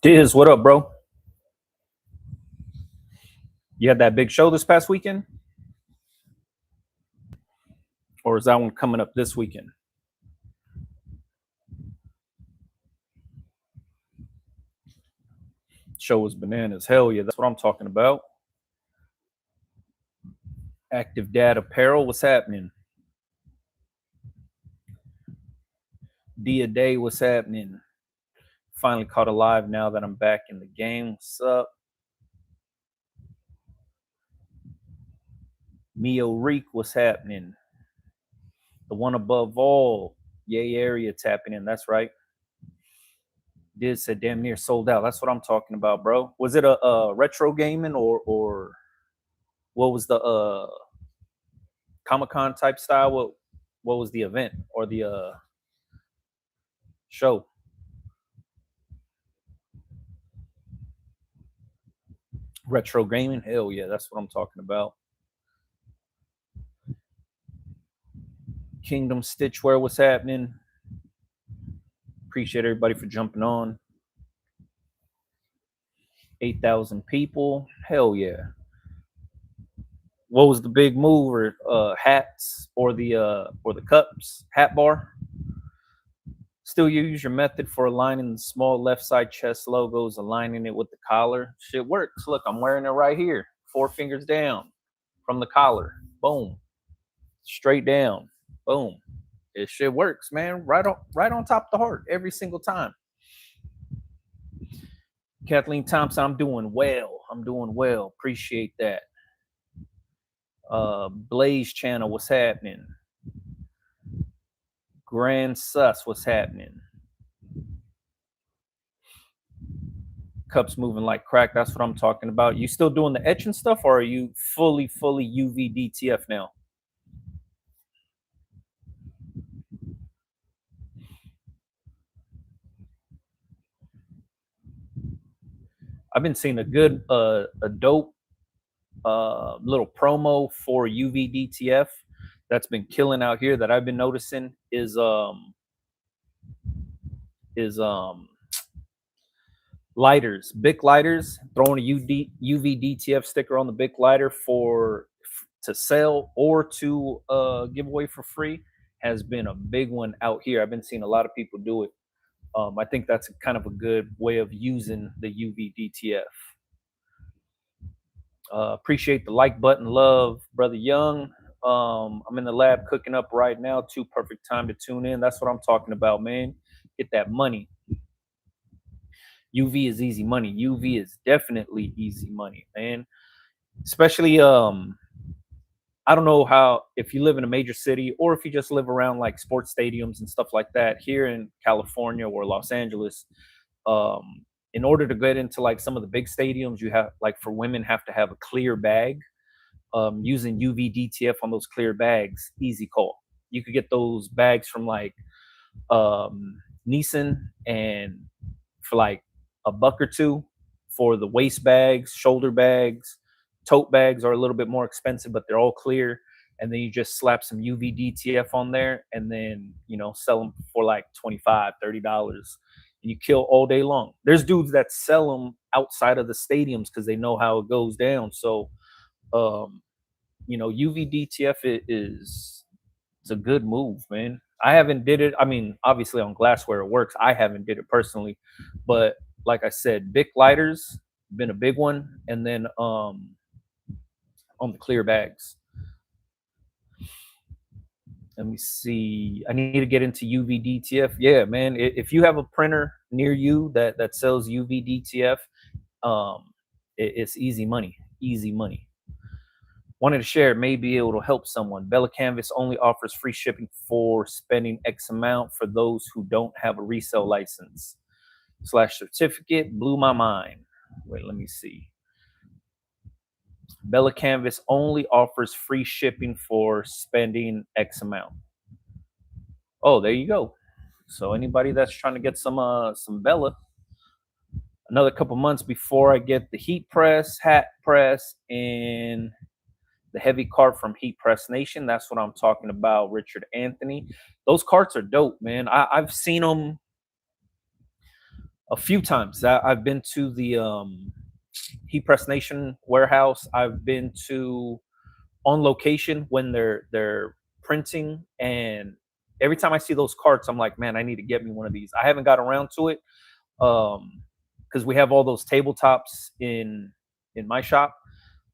Diz, what up, bro? You had that big show this past weekend? Or is that one coming up this weekend? Show was bananas. Hell yeah, that's what I'm talking about. Active Dad Apparel, what's happening? Dia Day, what's happening? Finally caught alive now that I'm back in the game. What's up? Mio Reek, what's happening? The one above all, yay area tapping in. That's right. Diz said damn near sold out. That's what I'm talking about, bro. Was it a retro gaming or what was the Comic Con type style? What was the event or the show? Retro gaming, hell yeah, that's what I'm talking about. Kingdom Stitchwear, what's happening? Appreciate everybody for jumping on. 8,000 people, hell yeah. What was the big move, or hats, or the cups, hat bar? Still use your method for aligning the small left side chest logos, aligning it with the collar. Shit works. Look, I'm wearing it right here. 4 fingers down from the collar. Boom. Straight down. Boom. It shit works, man. Right on top of the heart every single time. Kathleen Thompson, I'm doing well. Appreciate that. Blaze Channel, what's happening? Grand Sus, what's happening? Cups moving like crack. That's what I'm talking about. You still doing the etching stuff, or are you fully UV DTF now? I've been seeing a good, a dope little promo for UV DTF that's been killing out here that I've been noticing is lighters, Bic lighters, throwing a UV DTF sticker on the Bic lighter to sell or to give away for free has been a big one out here. I've been seeing a lot of people do it. I think that's kind of a good way of using the UV DTF. Appreciate the like button, love, brother Young. I'm in the lab cooking up right now. Too perfect time to tune in. That's what I'm talking about, man. Get that money. UV is easy money. UV is definitely easy money, man. Especially I don't know how, if you live in a major city or if you just live around like sports stadiums and stuff like that here in California or Los Angeles. In order to get into like some of the big stadiums, you have, like, for women, have to have a clear bag. Using UV DTF on those clear bags, easy call. You could get those bags from like Nissan, and for like a buck or two for the waist bags, shoulder bags. Tote bags are a little bit more expensive, but they're all clear. And then you just slap some UV DTF on there, and then sell them for like $25-$30, and you kill all day long. There's dudes that sell them outside of the stadiums because they know how it goes down. So UV DTF it's a good move, man. I haven't did it. I mean, obviously on glassware it works. I haven't did it personally, but like I said, Bic lighters been a big one, and then on the clear bags. Let me see. I need to get into UV DTF. Yeah, man. If you have a printer near you that sells UV DTF, it's easy money. Easy money. Wanted to share, maybe it will help someone. Bella Canvas only offers free shipping for spending X amount for those who don't have a resale license / certificate. Blew my mind. Wait, let me see. Bella Canvas only offers free shipping for spending X amount. Oh, there you go. So anybody that's trying to get some Bella, another couple months before I get the heat press, hat press, and the heavy cart from Heat Press Nation. That's what I'm talking about, Richard Anthony. Those carts are dope, man. I've seen them A few times. I've been to the Heat Press Nation warehouse. I've been to on location when they're printing, and every time I see those carts, I'm like, man, I need to get me one of these. I haven't got around to it because we have all those tabletops in my shop.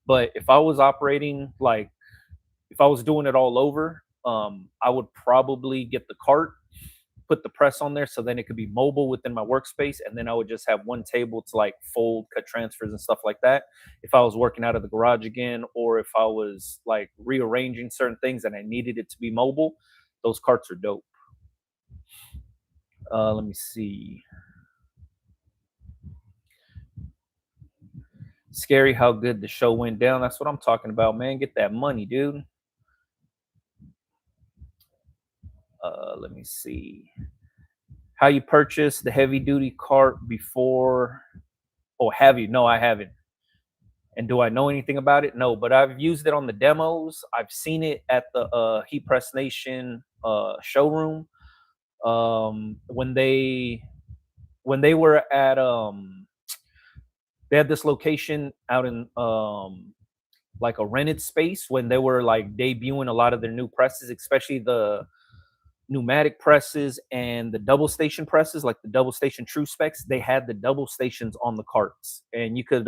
But if I was operating like if I was doing it all over, I would probably get the cart, put the press on there so then it could be mobile within my workspace, and then I would just have one table to like fold, cut transfers and stuff like that. If I was working out of the garage again, or if I was like rearranging certain things and I needed it to be mobile, those carts are dope. Let me see. Scary how good the show went down. That's what I'm talking about, man. Get that money, dude. Let me see. How you purchase the heavy duty cart before? Oh, have you? No, I haven't. And do I know anything about it? No, but I've used it on the demos. I've seen it at the Heat Press Nation showroom. When they were at they had this location out in like a rented space when they were like debuting a lot of their new presses, especially the pneumatic presses and the double station presses, like the double station true specs. They had the double stations on the carts, and you could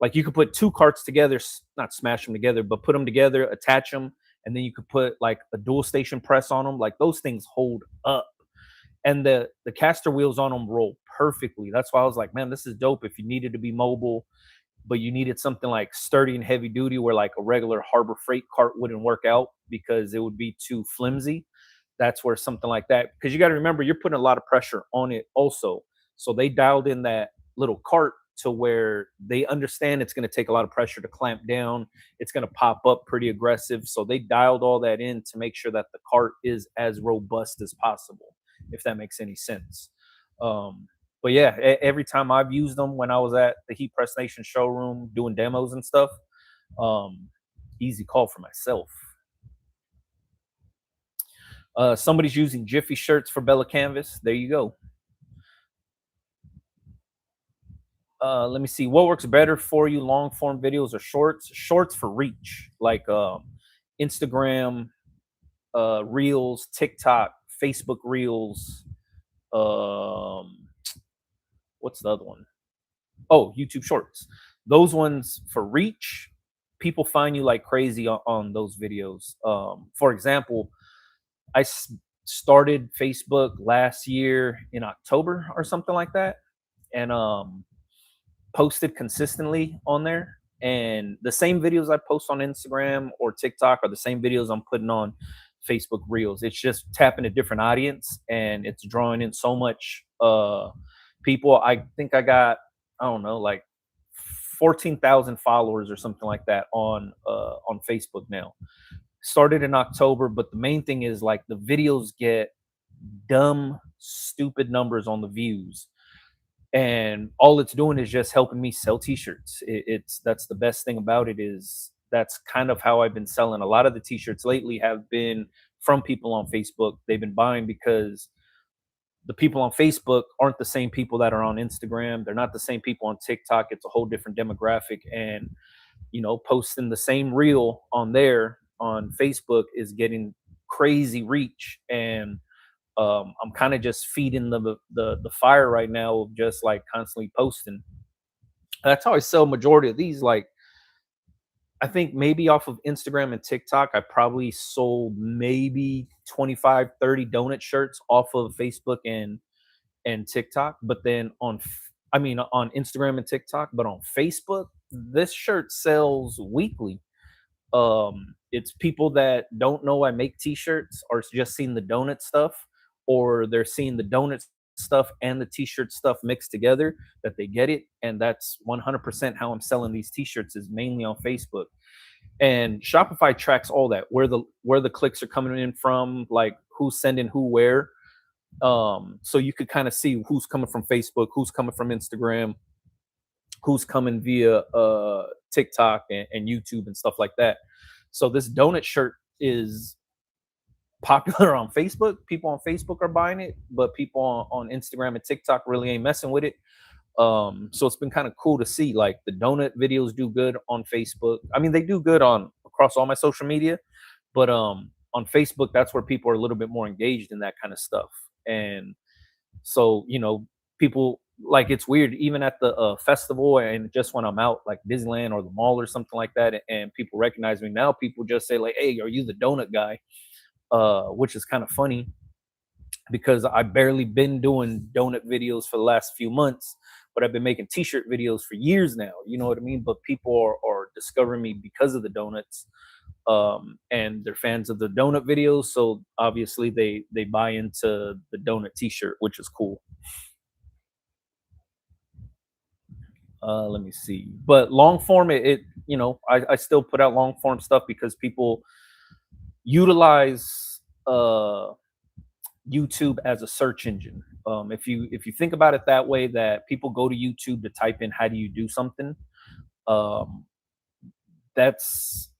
like you could put two carts together, not smash them together, but put them together, attach them, and then you could put like a dual station press on them. Like those things hold up, and the caster wheels on them roll perfectly. That's why I was like, man, this is dope. If you needed to be mobile, but you needed something like sturdy and heavy duty, where like a regular Harbor Freight cart wouldn't work out because it would be too flimsy. That's where something like that, because you got to remember you're putting a lot of pressure on it also. So they dialed in that little cart to where they understand it's going to take a lot of pressure to clamp down. It's going to pop up pretty aggressive. So they dialed all that in to make sure that the cart is as robust as possible, if that makes any sense. But yeah, every time I've used them when I was at the Heat Press Nation showroom doing demos and stuff, um, easy call for myself. Somebody's using Jiffy shirts for Bella Canvas. There you go. Let me see. What works better for you, long form videos or shorts? Shorts for reach, like Instagram, Reels, TikTok, Facebook Reels. Um, what's the other one? Oh, YouTube Shorts. Those ones for reach, people find you like crazy on those videos. For example, I started Facebook last year in October or something like that, and posted consistently on there. And the same videos I post on Instagram or TikTok are the same videos I'm putting on Facebook Reels. It's just tapping a different audience, and it's drawing in so much people. I think I got, I don't know, like 14,000 followers or something like that on Facebook now. Started in October, but the main thing is like the videos get dumb, stupid numbers on the views, and all it's doing is just helping me sell t-shirts. It's that's the best thing about it, is that's kind of how I've been selling a lot of the t-shirts lately. Have been from people on Facebook. They've been buying because the people on Facebook aren't the same people that are on Instagram. They're not the same people on TikTok. It's a whole different demographic. And posting the same reel on there on Facebook is getting crazy reach. And I'm kind of just feeding the fire right now of just like constantly posting. That's how I sell majority of these. Like I think maybe off of Instagram and TikTok, I probably sold maybe 25, 30 donut shirts off of Facebook and TikTok. But then I mean on Instagram and TikTok, but on Facebook, this shirt sells weekly. It's people that don't know I make t-shirts, or just seeing the donut stuff, or they're seeing the donut stuff and the t-shirt stuff mixed together, that they get it. And that's 100% how I'm selling these t-shirts, is mainly on Facebook. And Shopify tracks all that, where the clicks are coming in from, like who's sending who where. So you could kind of see who's coming from Facebook, who's coming from Instagram, who's coming via TikTok and YouTube and stuff like that. So this donut shirt is popular on Facebook. People on Facebook are buying it, but people on Instagram and TikTok really ain't messing with it. So it's been kind of cool to see like the donut videos do good on Facebook. I mean, they do good on across all my social media, but on Facebook, that's where people are a little bit more engaged in that kind of stuff. And so, people like it's weird even at the festival and just when I'm out like Disneyland or the mall or something like that, and people recognize me now, people just say like, "Hey, are you the donut guy?" Which is kind of funny because I barely been doing donut videos for the last few months, but I've been making t-shirt videos for years now. You know what I mean? But people are discovering me because of the donuts, and they're fans of the donut videos. So obviously they buy into the donut t-shirt, which is cool. Let me see. But long form, I still put out long form stuff because people utilize YouTube as a search engine. If you think about it that way, that people go to YouTube to type in how do you do something, um, that's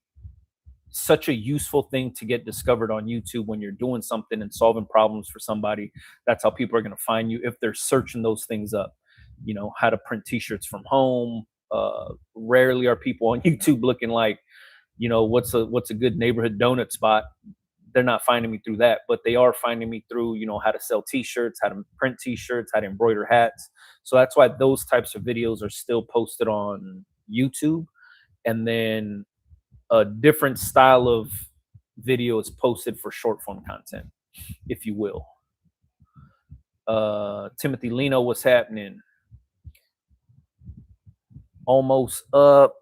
such a useful thing to get discovered on YouTube when you're doing something and solving problems for somebody. That's how people are going to find you if they're searching those things up. How to print T-shirts from home. Rarely are people on YouTube looking like, what's a good neighborhood donut spot. They're not finding me through that, but they are finding me through, how to sell T-shirts, how to print T-shirts, how to embroider hats. So that's why those types of videos are still posted on YouTube, and then a different style of video is posted for short form content, if you will. Timothy Lino, what's happening? Almost up.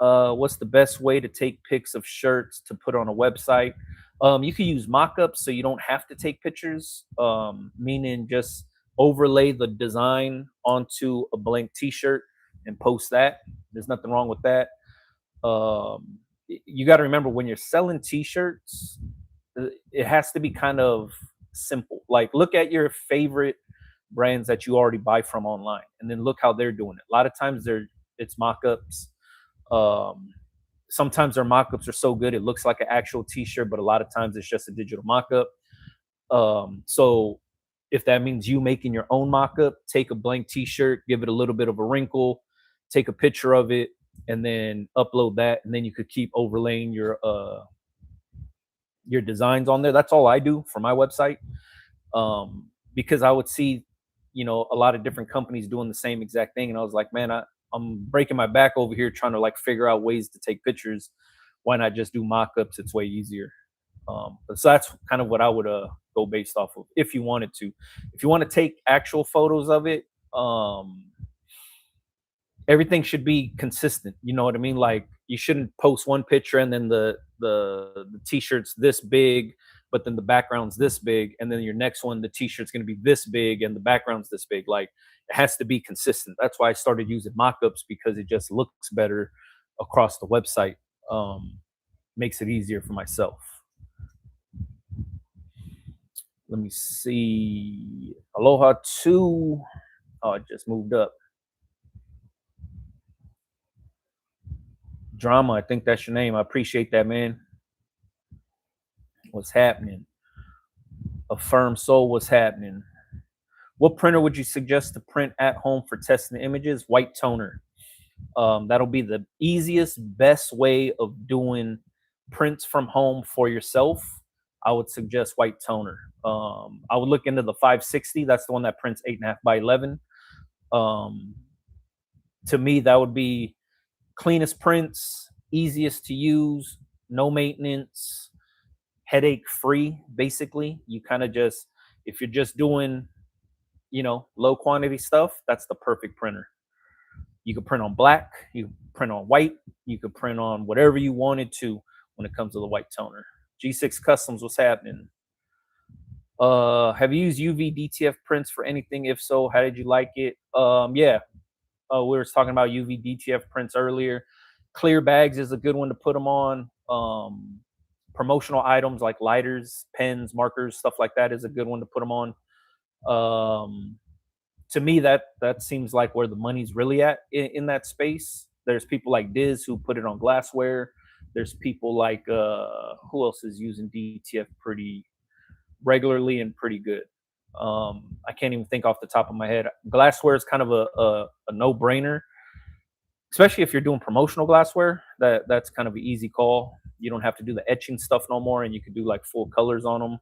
What's the best way to take pics of shirts to put on a website? You can use mock-ups so you don't have to take pictures, meaning just overlay the design onto a blank t-shirt and post that. There's nothing wrong with that. You got to remember when you're selling t-shirts, it has to be kind of simple. Like look at your favorite brands that you already buy from online and then look how they're doing it. A lot of times it's mock-ups. um, Sometimes their mock-ups are so good it looks like an actual t-shirt, but a lot of times it's just a digital mock-up. So if that means you making your own mock-up, take a blank t-shirt, give it a little bit of a wrinkle, take a picture of it, and then upload that, and then you could keep overlaying your designs on there. That's all I do for my website, because I would see, a lot of different companies doing the same exact thing, and I was like, man, I'm breaking my back over here trying to like figure out ways to take pictures. Why not just do mock-ups? It's way easier. So that's kind of what I would go based off of if you wanted to. If you want to take actual photos of it, everything should be consistent. You know what I mean? Like you shouldn't post one picture and then the t-shirt's this big, but then the background's this big, and then your next one the t-shirt's going to be this big and the background's this big. Like it has to be consistent. That's why I started using mock-ups, because it just looks better across the website. Makes it easier for myself. Let me see. Aloha 2. Oh, it just moved up. Drama, I think that's your name. I appreciate that, man. What's happening? Affirm Soul, what's happening? What printer would you suggest to print at home for testing images? White toner. That'll be the easiest, best way of doing prints from home for yourself. I would suggest white toner. I would look into the 560. That's the one that prints 8.5 by 11. Um, to me, that would be cleanest prints, easiest to use, no maintenance, headache free. Basically, you kind of just, if you're just doing, low quantity stuff, that's the perfect printer. You could print on black, you could print on white, you could print on whatever you wanted to when it comes to the white toner. G6 Customs, what's happening? Have you used UV DTF prints for anything? If so, how did you like it? Yeah, we were talking about UV DTF prints earlier. Clear bags is a good one to put them on. Promotional items like lighters, pens, markers, stuff like that is a good one to put them on. To me, that seems like where the money's really at in that space. There's people like Diz who put it on glassware. There's people like who else is using DTF pretty regularly and pretty good. I can't even think off the top of my head. Glassware is kind of a no brainer, especially if you're doing promotional glassware. That's kind of an easy call. You don't have to do the etching stuff no more, and you can do like full colors on them.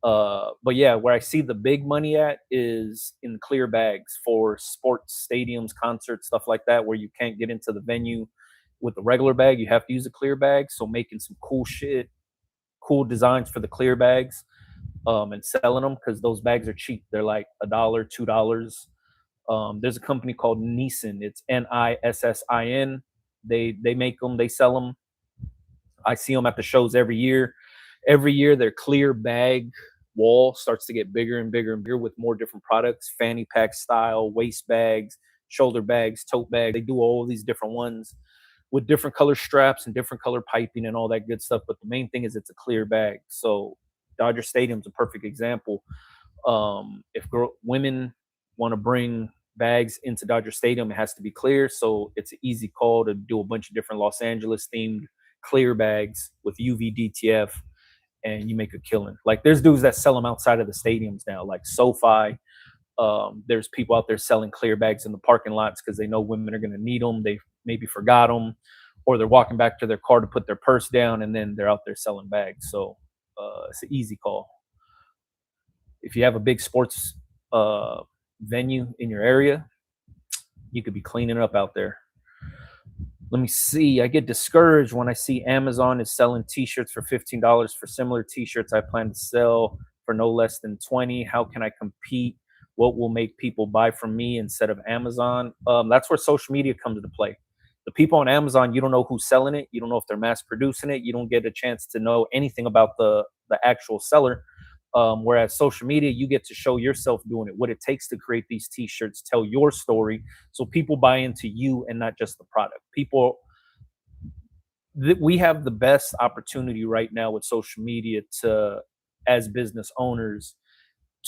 But yeah, where I see the big money at is in clear bags for sports stadiums, concerts, stuff like that, where you can't get into the venue with the regular bag. You have to use a clear bag. So making some cool shit, cool designs for the clear bags, and selling them because those bags are cheap. They're like $1, $2. There's a company called Nissin. It's Nissin. They make them. They sell them. I see them at the shows every year. Every year, their clear bag wall starts to get bigger and bigger and bigger with more different products, fanny pack style, waist bags, shoulder bags, tote bags. They do all of these different ones with different color straps and different color piping and all that good stuff. But the main thing is it's a clear bag. So Dodger Stadium's a perfect example. If women want to bring bags into Dodger Stadium, it has to be clear. So it's an easy call to do a bunch of different Los Angeles themed clear bags with UV DTF, and you make a killing. Like there's dudes that sell them outside of the stadiums now, like SoFi. There's people out there selling clear bags in the parking lots because they know women are going to need them. They maybe forgot them, or they're walking back to their car to put their purse down, and then they're out there selling bags. So it's an easy call. If you have a big sports venue in your area, you could be cleaning up out there. Let me see. I get discouraged when I see Amazon is selling T-shirts for $15 for similar T-shirts I plan to sell for no less than 20. How can I compete? What will make people buy from me instead of Amazon? That's where social media comes into play. The people on Amazon, you don't know who's selling it. You don't know if they're mass producing it. You don't get a chance to know anything about the actual seller. Whereas social media, you get to show yourself doing it, what it takes to create these T-shirts, tell your story, so people buy into you and not just the product. We have the best opportunity right now with social media to, as business owners,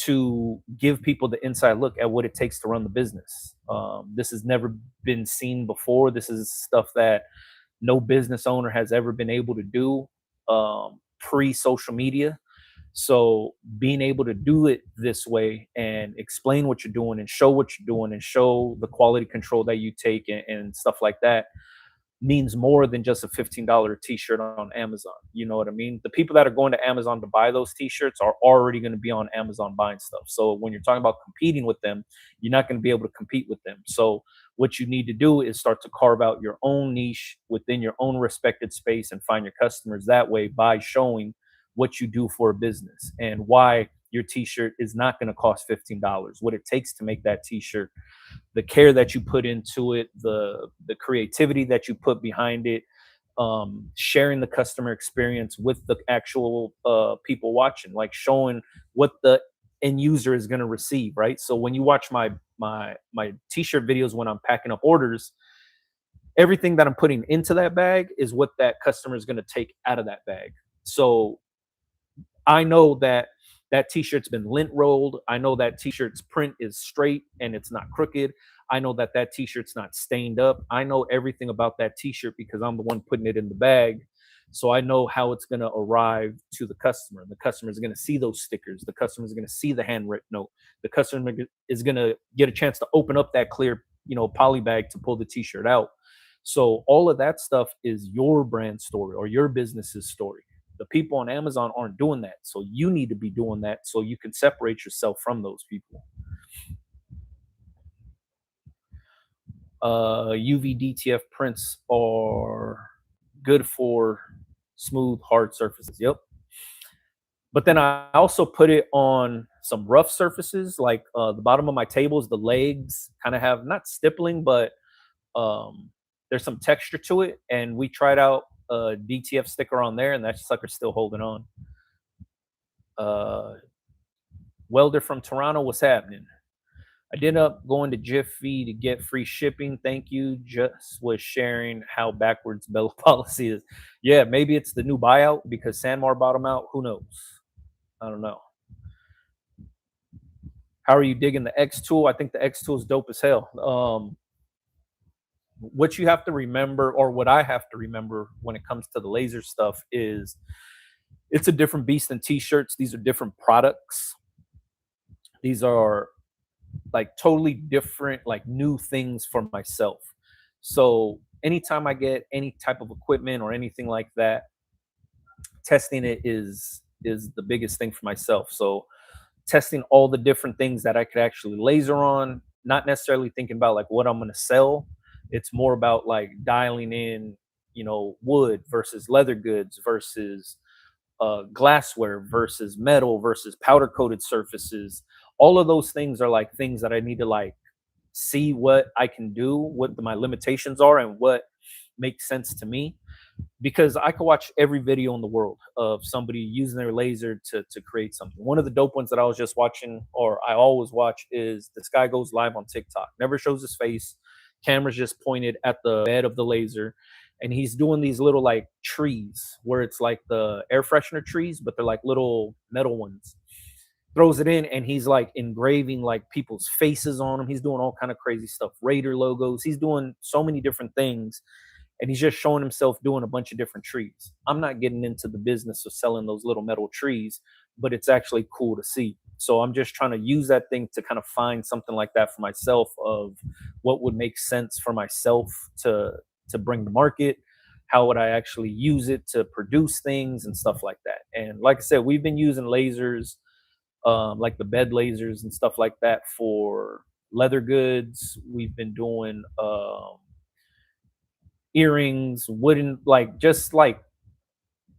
to give people the inside look at what it takes to run the business. This has never been seen before. This is stuff that no business owner has ever been able to do pre-social media. So being able to do it this way and explain what you're doing and show what you're doing and show the quality control that you take and stuff like that means more than just a $15 t-shirt on Amazon. You know what I mean? The people that are going to Amazon to buy those t-shirts are already going to be on Amazon buying stuff. So when you're talking about competing with them, you're not going to be able to compete with them. So what you need to do is start to carve out your own niche within your own respected space and find your customers that way by showing what you do for a business and why your t-shirt is not going to cost $15, what it takes to make that t-shirt, the care that you put into it, the creativity that you put behind it, sharing the customer experience with the actual people watching, like showing what the end user is going to receive, right? So when you watch my t-shirt videos when I'm packing up orders, everything that I'm putting into that bag is what that customer is going to take out of that bag. So I know that that t-shirt's been lint rolled. I know that t-shirt's print is straight and it's not crooked. I know that that t-shirt's not stained up. I know everything about that t-shirt because I'm the one putting it in the bag. So I know how it's going to arrive to the customer. The customer is going to see those stickers. The customer is going to see the handwritten note. The customer is going to get a chance to open up that clear, poly bag to pull the t-shirt out. So all of that stuff is your brand story or your business's story. The people on Amazon aren't doing that. So you need to be doing that so you can separate yourself from those people. UV DTF prints are good for smooth, hard surfaces. Yep. But then I also put it on some rough surfaces, like the bottom of my tables, the legs kind of have not stippling, but there's some texture to it. And we tried out a DTF sticker on there, and that sucker's still holding on. Welder from Toronto, what's happening? I did up going to Jiffy to get free shipping. Thank you. Just was sharing how backwards Bella policy is. Yeah, maybe it's the new buyout because Sanmar bought them out. Who knows? I don't know. How are you digging the X tool? I think the X tool is dope as hell. What you have to remember, or what I have to remember when it comes to the laser stuff, is It's a different beast than t-shirts. These are different products. These are like totally different, like new things for myself. So anytime I get any type of equipment or anything like that, testing it is the biggest thing for myself. So testing all the different things that I could actually laser on, not necessarily thinking about like what I'm going to sell. It's more about like dialing in, wood versus leather goods versus glassware versus metal versus powder coated surfaces. All of those things are like things that I need to like see what I can do, what my limitations are, and what makes sense to me. Because I could watch every video in the world of somebody using their laser to create something. One of the dope ones that I was just watching, or I always watch, is this guy goes live on TikTok. Never shows his face. Camera's just pointed at the bed of the laser, and he's doing these little like trees where it's like the air freshener trees, but they're like little metal ones. Throws it in, and he's like engraving like people's faces on them. He's doing all kind of crazy stuff, Raider logos. He's doing so many different things, and he's just showing himself doing a bunch of different trees. I'm not getting into the business of selling those little metal trees, but it's actually cool to see. So I'm just trying to use that thing to kind of find something like that for myself, of what would make sense for myself to bring to market. How would I actually use it to produce things and stuff like that? And like I said, we've been using lasers, like the bed lasers and stuff like that, for leather goods. We've been doing earrings, wooden, like just like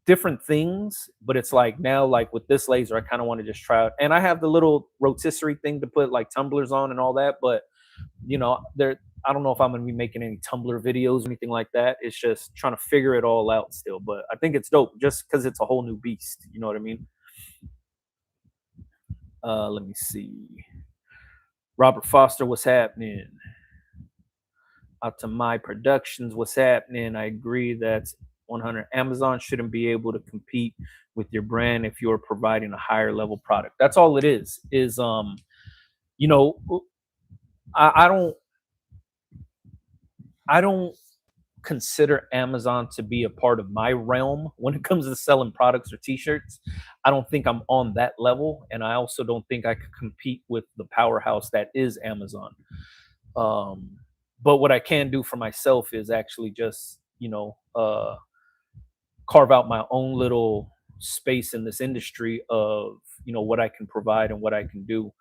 different things. But it's like now, like with this laser, I kind of want to just try it. And I have the little rotisserie thing to put like tumblers on and all that. But there, I don't know if I'm going to be making any tumbler videos or anything like that. It's just trying to figure it all out still. But I think it's dope just because it's a whole new beast. You know what I mean? Let me see. Robert Foster, what's happening? Out to my productions, what's happening? I agree that's 100. Amazon shouldn't be able to compete with your brand if you're providing a higher level product. That's all it is you know I don't I don't consider Amazon to be a part of my realm when it comes to selling products or t-shirts. I don't think I'm on that level, and I also don't think I could compete with the powerhouse that is Amazon. um but what I can do for myself is actually just carve out my own little space in this industry of what I can provide and what I can do.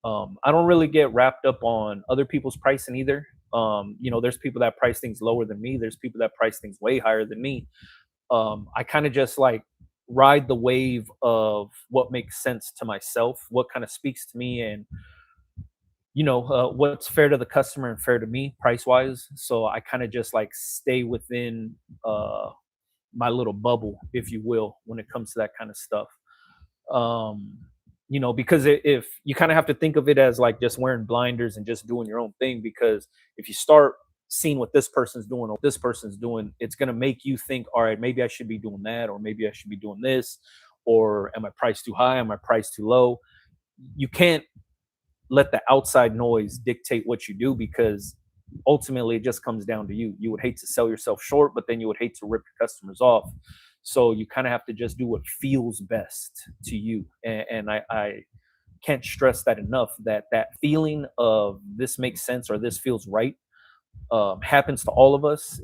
I don't really get wrapped up on other people's pricing either. There's people that price things lower than me. There's people that price things way higher than me. I kind of just like ride the wave of what makes sense to myself, what kind of speaks to me, and what's fair to the customer and fair to me price wise. So I kind of just like stay within my little bubble, if you will, when it comes to that kind of stuff. um because if you kind of have to think of it as like just wearing blinders and just doing your own thing, because if you start seeing what this person's doing or this person's doing, it's going to make you think, all right, maybe I should be doing that, or maybe I should be doing this, or am I priced too high, am I priced too low? You can't let the outside noise dictate what you do, because ultimately it just comes down to you. You would hate to sell yourself short, but then you would hate to rip your customers off. So you kind of have to just do what feels best to you. And I can't stress that enough, that that feeling of this makes sense or this feels right happens to all of us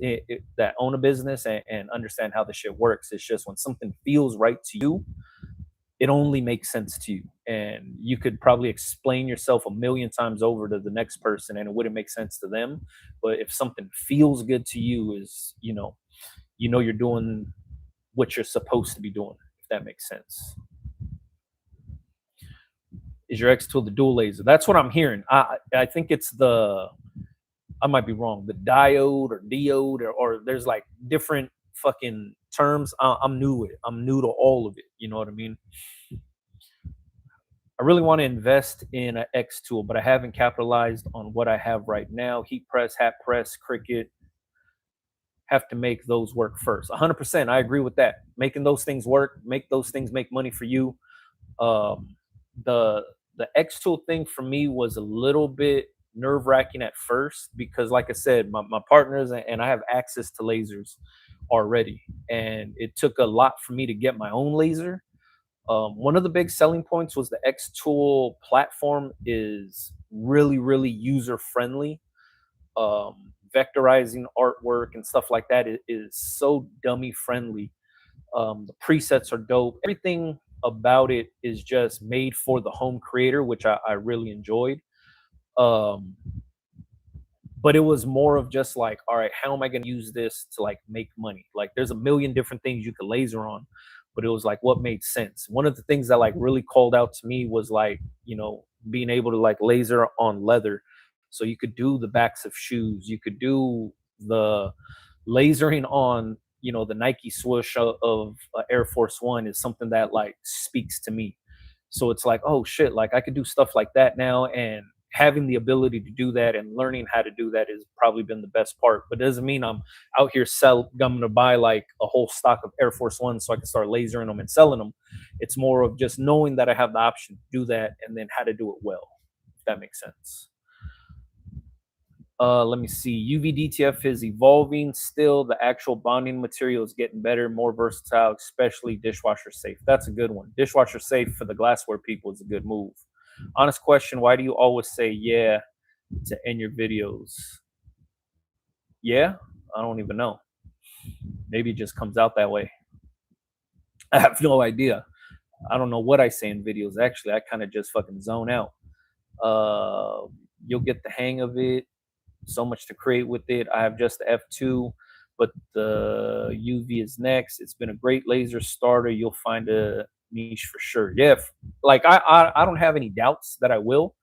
that own a business and understand how the shit works. It's just when something feels right to you, it only makes sense to you. And you could probably explain yourself a million times over to the next person and it wouldn't make sense to them. But if something feels good to you, is you're doing what you're supposed to be doing, if that makes sense. Is your X tool the dual laser? That's what I'm hearing. I think it's I might be wrong, the diode or diode, or there's like different fucking terms. I'm new with it. I'm new to all of it. You know what I mean? I really want to invest in an X tool, but I haven't capitalized on what I have right now. Heat press, hat press, Cricut. Have to make those work first. 100%. I agree with that. Making those things work, make those things make money for you. The X tool thing for me was a little bit nerve wracking at first, because like I said, my partners and I have access to lasers. already, and it took a lot for me to get my own laser. One of the big selling points was the X Tool platform is really, really user friendly. Vectorizing artwork and stuff like that is so dummy friendly. The presets are dope. Everything about it is just made for the home creator, which I really enjoyed. Um, but it was more of just like, all right, how am I going to use this to like make money? Like, there's a million different things you could laser on, but it was like what made sense. One of the things that like really called out to me was like, being able to like laser on leather. So you could do the backs of shoes, you could do the lasering on, the Nike swoosh of Air Force One is something that like speaks to me. So it's like, oh shit, like I could do stuff like that now. And having the ability to do that and learning how to do that has probably been the best part. But it doesn't mean I'm out here I'm gonna buy like a whole stock of Air Force One so I can start lasering them and selling them. It's more of just knowing that I have the option to do that and then how to do it well, if that makes sense. Let me see. UV-DTF is evolving still. The actual bonding material is getting better, more versatile, especially dishwasher safe. That's a good one. Dishwasher safe for the glassware people is a good move. Honest question, why do you always say yeah to end your videos? Yeah? I don't even know. Maybe it just comes out that way. I have no idea. I don't know what I say in videos. Actually, I kind of just fucking zone out. You'll get the hang of it. So much to create with it. I have just the F2, but the UV is next. It's been a great laser starter. You'll find a niche for sure. Yeah, like I don't have any doubts that I will.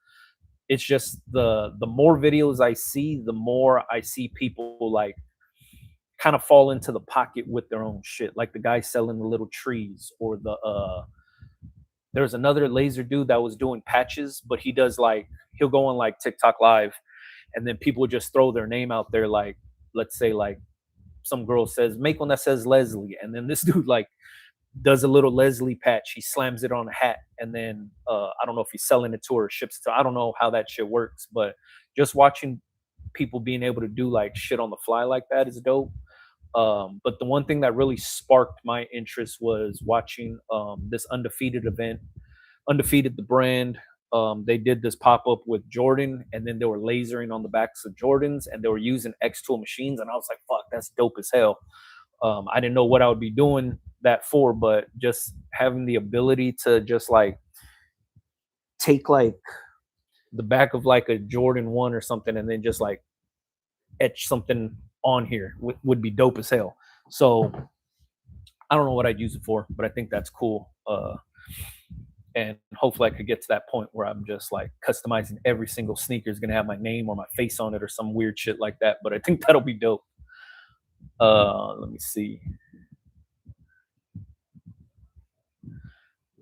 It's just the more videos I see, the more I see people like kind of fall into the pocket with their own shit. Like the guy selling the little trees, or there's another laser dude that was doing patches, but he does like he'll go on like TikTok live, and then people would just throw their name out there, like let's say like some girl says make one that says Leslie, and then this dude like does a little Leslie patch, he slams it on a hat, and then I don't know if he's selling it to her or ships it to, I don't know how that shit works, but just watching people being able to do like shit on the fly like that is dope. But the one thing that really sparked my interest was watching this Undefeated event. Undefeated, the brand, they did this pop up with Jordan, and then they were lasering on the backs of Jordans, and they were using X Tool machines, and I was like, "Fuck, that's dope as hell." I didn't know what I would be doing that for, but just having the ability to just like take like the back of like a Jordan 1 or something, and then just like etch something on here would be dope as hell. So I don't know what I'd use it for, but I think that's cool. And hopefully I could get to that point where I'm just like customizing every single sneaker is gonna have my name or my face on it or some weird shit like that. But I think that'll be dope. Let me see.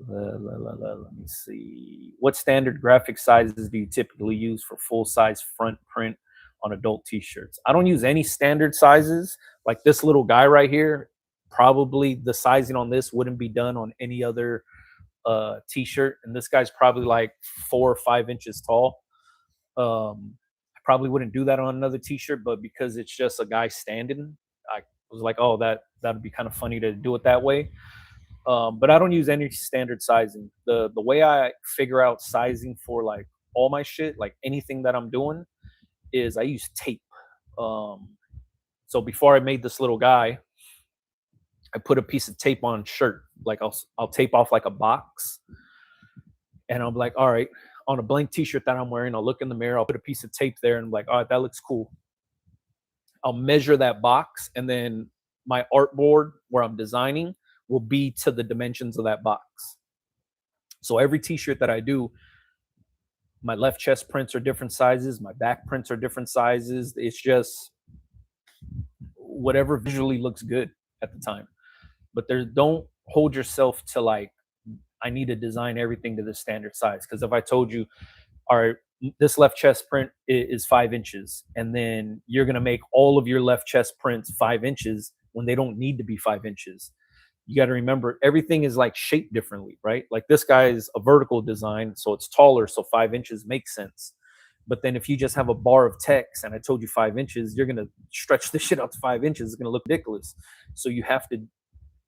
Let me see. What standard graphic sizes do you typically use for full size front print on adult t-shirts? I don't use any standard sizes. Like this little guy right here, probably the sizing on this wouldn't be done on any other t-shirt, and this guy's probably like 4 or 5 inches tall. I probably wouldn't do that on another t-shirt, but because it's just a guy standing, I was like, oh, that'd be kind of funny to do it that way. But I don't use any standard sizing. The way I figure out sizing for like all my shit, like anything that I'm doing, is I use tape. So before I made this little guy, I put a piece of tape on shirt. Like I'll tape off like a box, and I'm like, all right, on a blank t-shirt that I'm wearing, I'll look in the mirror, I'll put a piece of tape there, and I'm like, all right, that looks cool. I'll measure that box, and then my artboard where I'm designing will be to the dimensions of that box. So every t-shirt that I do, my left chest prints are different sizes, my back prints are different sizes. It's just whatever visually looks good at the time. But don't hold yourself to like, I need to design everything to the standard size. Because if I told you, all right, this left chest print is 5 inches, and then you're going to make all of your left chest prints 5 inches when they don't need to be 5 inches. You got to remember everything is like shaped differently, right? Like this guy is a vertical design, so it's taller, so 5 inches makes sense. But then if you just have a bar of text and I told you 5 inches, you're gonna stretch the shit out to 5 inches. It's gonna look ridiculous. So you have to.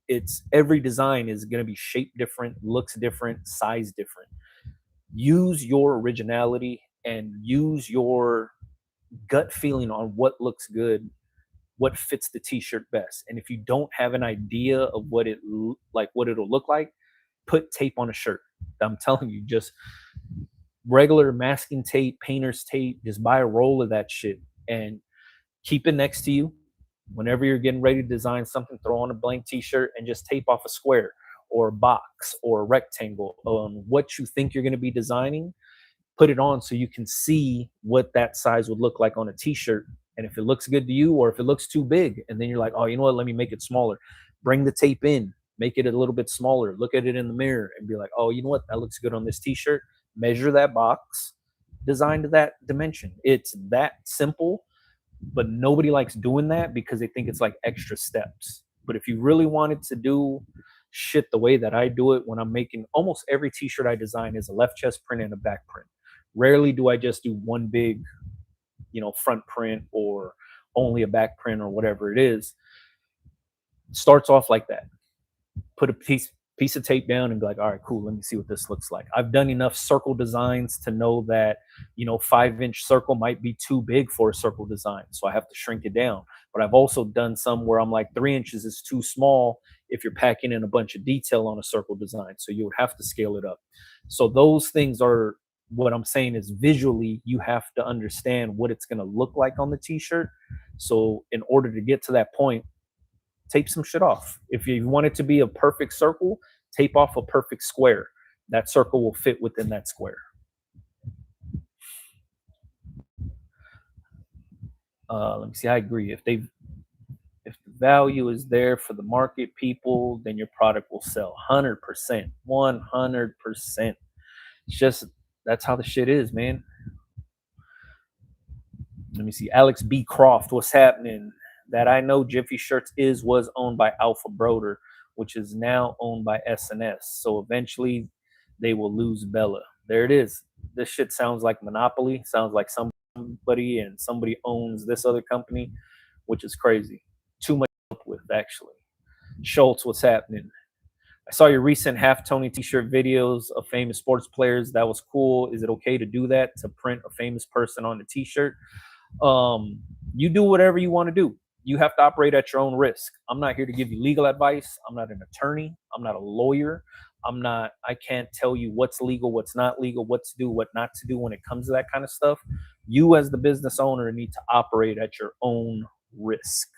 It's every design is gonna be shaped different, looks different, size different. Use your originality and use your gut feeling on what looks good, what fits the t-shirt best. And if you don't have an idea of what it'll look like, put tape on a shirt. I'm telling you, just regular masking tape, painter's tape, just buy a roll of that shit and keep it next to you. Whenever you're getting ready to design something, throw on a blank t-shirt and just tape off a square or a box or a rectangle on what you think you're going to be designing. Put it on so you can see what that size would look like on a t-shirt. And if it looks good to you or if it looks too big, and then you're like, oh, you know what, let me make it smaller. Bring the tape in, make it a little bit smaller, look at it in the mirror and be like, oh, you know what, that looks good on this t-shirt. Measure that box, design to that dimension. It's that simple, but nobody likes doing that because they think it's like extra steps. But if you really wanted to do shit the way that I do it, when I'm making almost every t-shirt I design is a left chest print and a back print. Rarely do I just do one big, front print or only a back print or whatever it is. Starts off like that. Put a piece of tape down and be like, all right, cool, let me see what this looks like. I've done enough circle designs to know that 5-inch circle might be too big for a circle design, so I have to shrink it down. But I've also done some where I'm like 3 inches is too small if you're packing in a bunch of detail on a circle design, so you would have to scale it up. So those things are what I'm saying is visually you have to understand what it's going to look like on the t-shirt. So in order to get to that point, tape some shit off. If you want it to be a perfect circle, tape off a perfect square. That circle will fit within that square. Let me see. I agree. If the value is there for the market people, then your product will sell 100%, 100%. It's just that's how the shit is, man. Let me see. Alex B. Croft, what's happening? That I know Jiffy Shirts was owned by Alpha Broder, which is now owned by SNS. So eventually they will lose Bella. There it is. This shit sounds like monopoly. Sounds like somebody and somebody owns this other company, which is crazy. Too much to help with, actually. Schultz, what's happening? I saw your recent half Tony t-shirt videos of famous sports players. That was cool. Is it okay to do that, to print a famous person on the t-shirt? You do whatever you want to do. You have to operate at your own risk. I'm not here to give you legal advice. I'm not an attorney. I'm not a lawyer. I can't tell you what's legal, what's not legal, what to do, what not to do when it comes to that kind of stuff. You as the business owner need to operate at your own risk.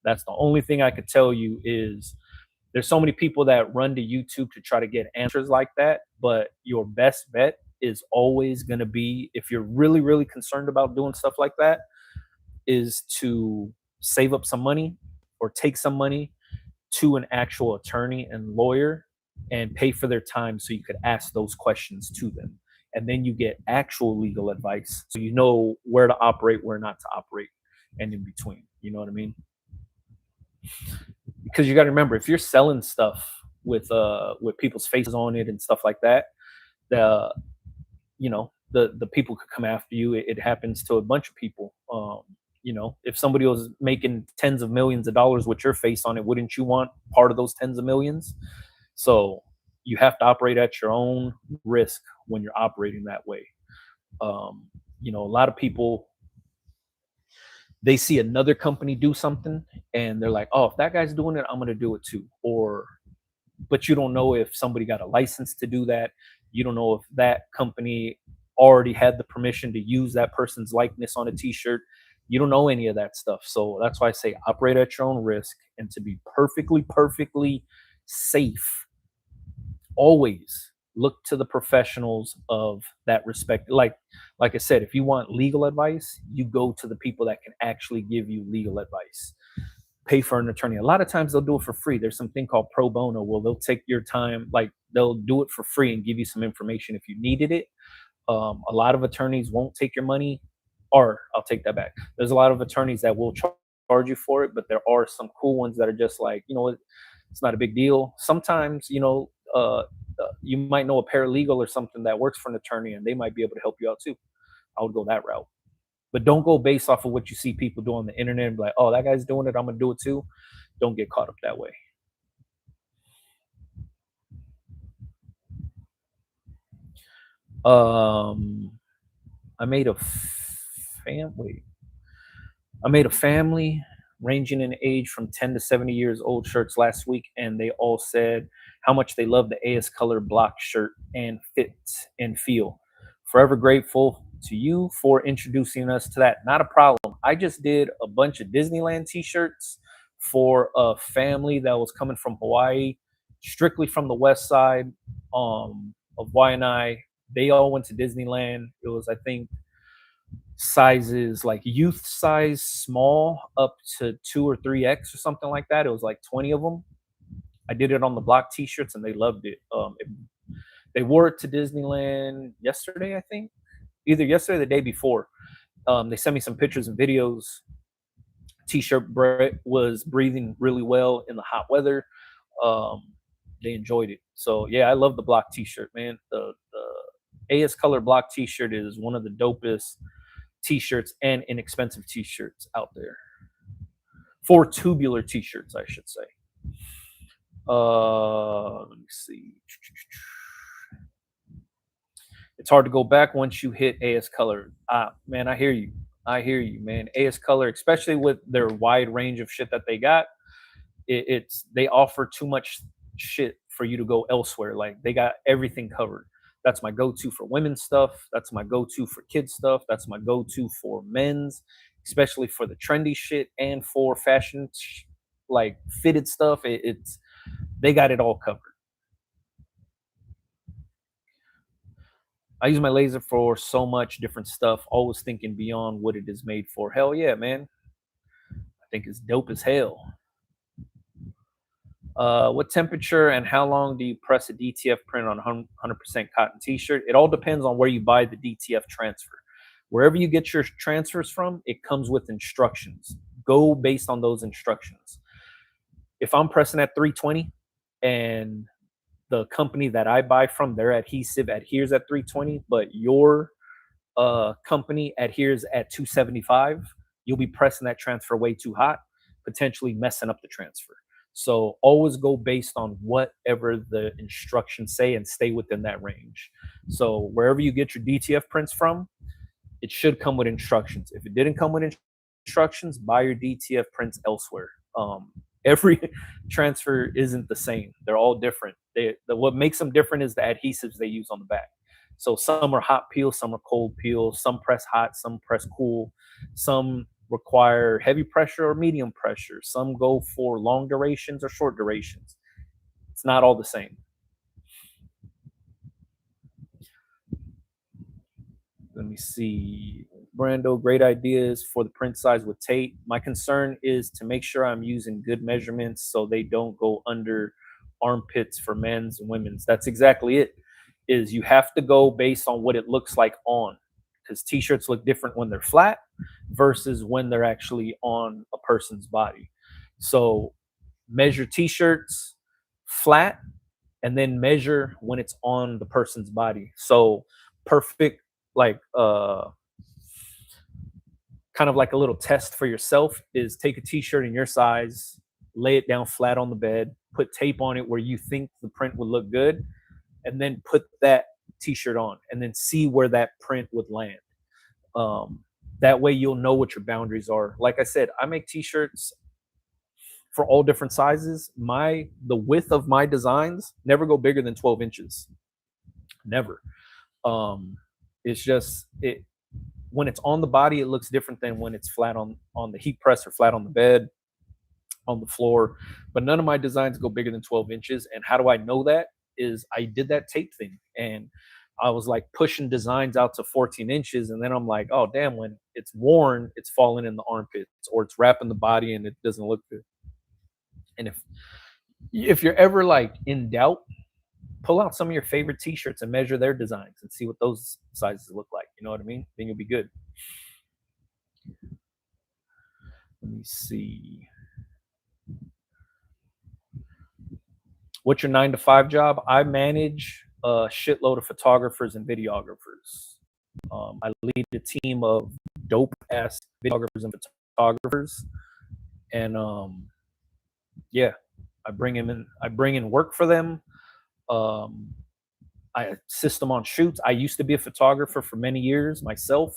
That's the only thing I could tell you is there's so many people that run to YouTube to try to get answers like that, but your best bet is always going to be, if you're really, really concerned about doing stuff like that, is to save up some money or take some money to an actual attorney and lawyer and pay for their time so you could ask those questions to them. And then you get actual legal advice so you know where to operate, where not to operate, and in between. You know what I mean? Because you got to remember, if you're selling stuff with people's faces on it and stuff like that, the people could come after you. It happens to a bunch of people. If somebody was making tens of millions of dollars with your face on it, wouldn't you want part of those tens of millions? So you have to operate at your own risk when you're operating that way. A lot of people, they see another company do something and they're like, oh, if that guy's doing it, I'm going to do it too. But you don't know if somebody got a license to do that. You don't know if that company already had the permission to use that person's likeness on a t-shirt. You don't know any of that stuff. So that's why I say operate at your own risk, and to be perfectly safe, always look to the professionals of that respect. Like I said, if you want legal advice, you go to the people that can actually give you legal advice. Pay for an attorney. A lot of times they'll do it for free. There's something called pro bono. Well, they'll take your time, like they'll do it for free and give you some information if you needed it. A lot of attorneys won't take your money, or I'll take that back. There's a lot of attorneys that will charge you for it, but there are some cool ones that are just like, it's not a big deal. Sometimes, you might know a paralegal or something that works for an attorney, and they might be able to help you out too. I would go that route. But don't go based off of what you see people do on the internet and be like, oh, that guy's doing it, I'm gonna do it too. Don't get caught up that way. Um, I made a family. I made a family ranging in age from 10 to 70 years old shirts last week, and they all said how much they love the AS Color block shirt and fit and feel. Forever grateful to you for introducing us to that. Not a problem. I just did a bunch of Disneyland t shirts for a family that was coming from Hawaii, strictly from the west side of Waianae. They all went to Disneyland. It was, I think, sizes like youth size small up to 2 or 3X or something like that. It was like 20 of them. I did it on the block t-shirts and they loved it. They wore it to Disneyland yesterday, I think, either yesterday or the day before. They sent me some pictures and videos. T-shirt was breathing really well in the hot weather. um, they enjoyed it. So yeah, I love the block t-shirt, man. The AS Color block t-shirt is one of the dopest t-shirts and inexpensive t-shirts out there. For tubular t-shirts, I should say. Let me see. It's hard to go back once you hit AS Color. Man, I hear you. I hear you, man. AS Color, especially with their wide range of shit that they got, it's they offer too much shit for you to go elsewhere. Like they got everything covered. That's my go-to for women's stuff. That's my go-to for kids stuff. That's my go-to for men's, especially for the trendy shit and for fashion, like fitted stuff. It's they got it all covered. I use my laser for so much different stuff, always thinking beyond what it is made for. Hell yeah, man. I think it's dope as hell. What temperature and how long do you press a DTF print on 100% cotton t-shirt? It all depends on where you buy the DTF transfer. Wherever you get your transfers from, it comes with instructions. Go based on those instructions. If I'm pressing at 320 and the company that I buy from, their adhesive adheres at 320, but your company adheres at 275, you'll be pressing that transfer way too hot, potentially messing up the transfer. So always go based on whatever the instructions say and stay within that range. So wherever you get your DTF prints from, it should come with instructions. If it didn't come with instructions, buy your DTF prints elsewhere. Every transfer isn't the same. They're all different. What makes them different is the adhesives they use on the back. So some are hot peel, some are cold peel, some press hot, some press cool, some require heavy pressure or medium pressure, some go for long durations or short durations. It's not all the same. Let me see. Brando, great ideas for the print size with tape. My concern is to make sure I'm using good measurements so they don't go under armpits for men's and women's. That's exactly it. Is you have to go based on what it looks like on, because t-shirts look different when they're flat versus when they're actually on a person's body. So measure t-shirts flat and then measure when it's on the person's body. So perfect, like kind of like a little test for yourself is take a t-shirt in your size, lay it down flat on the bed, put tape on it where you think the print would look good, and then put that t-shirt on and then see where that print would land. That way you'll know what your boundaries are. Like I said, I make t-shirts for all different sizes. The width of my designs never go bigger than 12 inches. Never. It's just it when it's on the body, it looks different than when it's flat on the heat press or flat on the bed, on the floor. But none of my designs go bigger than 12 inches. And how do I know that? Is I did that tape thing and I was like pushing designs out to 14 inches. And then I'm like, oh, damn, when it's worn, it's falling in the armpits or it's wrapping the body and it doesn't look good. And if you're ever like in doubt, pull out some of your favorite t-shirts and measure their designs and see what those sizes look like. You know what I mean? Then you'll be good. Let me see. What's your 9 to 5 job? I manage a shitload of photographers and videographers. I lead a team of dope ass videographers and photographers, and yeah, I bring him in. I bring in work for them. Um, I assist them on shoots. I used to be a photographer for many years myself,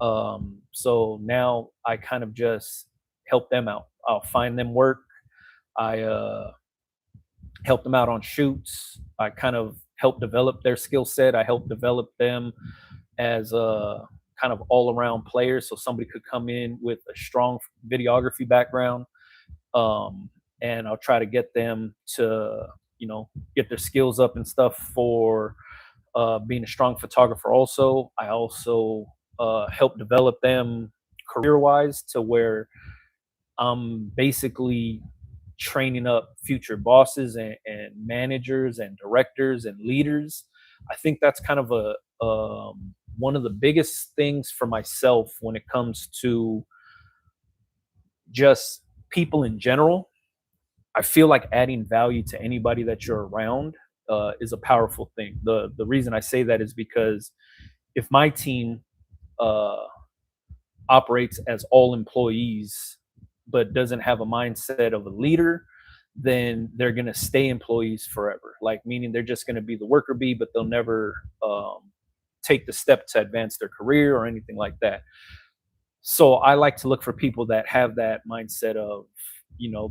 so now I kind of just help them out. I'll find them work. I help them out on shoots. I kind of help develop their skill set. I help develop them as a kind of all around players. So somebody could come in with a strong videography background, um, and I'll try to get them to, get their skills up and stuff for being a strong photographer. Also, I also help develop them career wise to where I'm basically training up future bosses and managers and directors and leaders. I think that's kind of a one of the biggest things for myself when it comes to just people in general. I feel like adding value to anybody that you're around is a powerful thing. The reason I say that is because if my team uh, operates as all employees but doesn't have a mindset of a leader, then they're going to stay employees forever. Like, meaning they're just going to be the worker bee, but they'll never take the step to advance their career or anything like that. So I like to look for people that have that mindset of,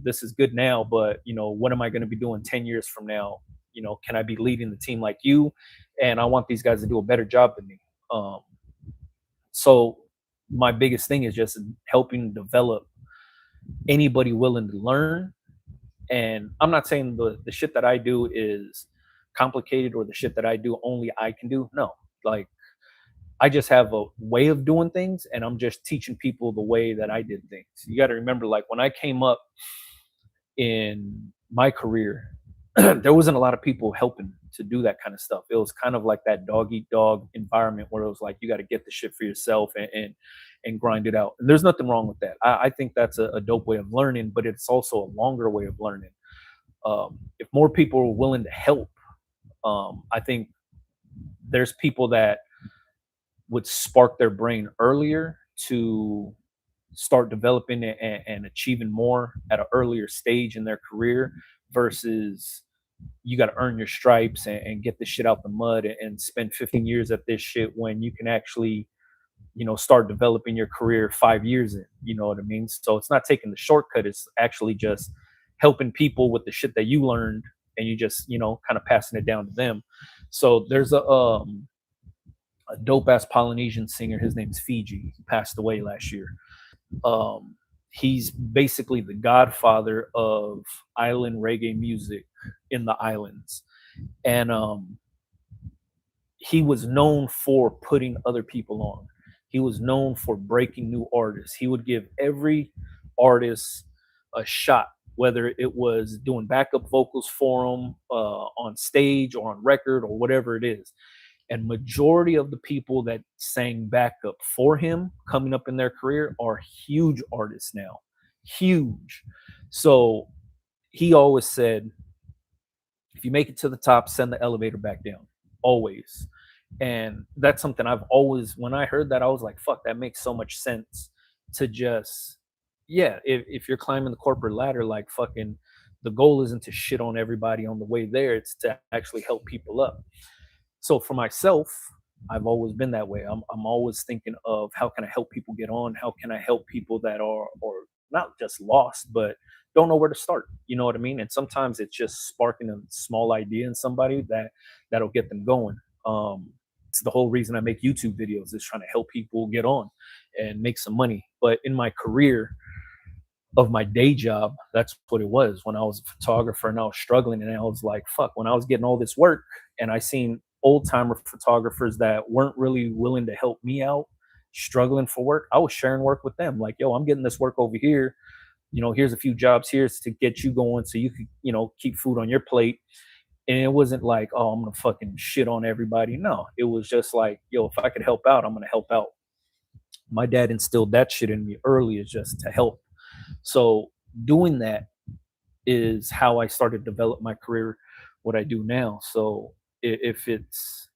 this is good now, but, what am I going to be doing 10 years from now? Can I be leading the team like you? And I want these guys to do a better job than me. Um, so my biggest thing is just helping develop anybody willing to learn. And I'm not saying the shit that I do is complicated or the shit that I do only I can do. No, like I just have a way of doing things, and I'm just teaching people the way that I did things. You got to remember, like when I came up in my career, there wasn't a lot of people helping to do that kind of stuff. It was kind of like that dog eat dog environment where it was like you got to get the shit for yourself and grind it out. And there's nothing wrong with that. I think that's a dope way of learning, but it's also a longer way of learning. If more people are willing to help, I think there's people that would spark their brain earlier to start developing it and achieving more at an earlier stage in their career versus you got to earn your stripes and get this shit out the mud and spend 15 years at this shit when you can actually start developing your career 5 years in. You know what I mean? So it's not taking the shortcut, it's actually just helping people with the shit that you learned, and you just kind of passing it down to them. So there's a dope ass Polynesian singer. His name's Fiji. He passed away last year. Um, he's basically the godfather of island reggae music in the islands, and he was known for putting other people on. He was known for breaking new artists. He would give every artist a shot, whether it was doing backup vocals for him on stage or on record or whatever it is. And majority of the people that sang backup for him coming up in their career are huge artists now, huge. So he always said, if you make it to the top, send the elevator back down, always. And that's something I've always, when I heard that, I was like, fuck, that makes so much sense to just, yeah, if you're climbing the corporate ladder, like fucking, the goal isn't to shit on everybody on the way there, it's to actually help people up. So for myself, I've always been that way. I'm always thinking of how can I help people get on? How can I help people that are or not just lost, but don't know where to start? You know what I mean? And sometimes it's just sparking a small idea in somebody that'll get them going. It's the whole reason I make YouTube videos, is trying to help people get on and make some money. But in my career of my day job, that's what it was. When I was a photographer and I was struggling, and I was like, fuck, when I was getting all this work and I seen old timer photographers that weren't really willing to help me out, struggling for work, I was sharing work with them. Like, yo, I'm getting this work over here. Here's a few jobs here to get you going so you could, keep food on your plate. And it wasn't like, oh, I'm gonna fucking shit on everybody. No, it was just like, yo, if I could help out, I'm gonna help out. My dad instilled that shit in me early, is just to help. So doing that is how I started to develop my career, what I do now. So if it's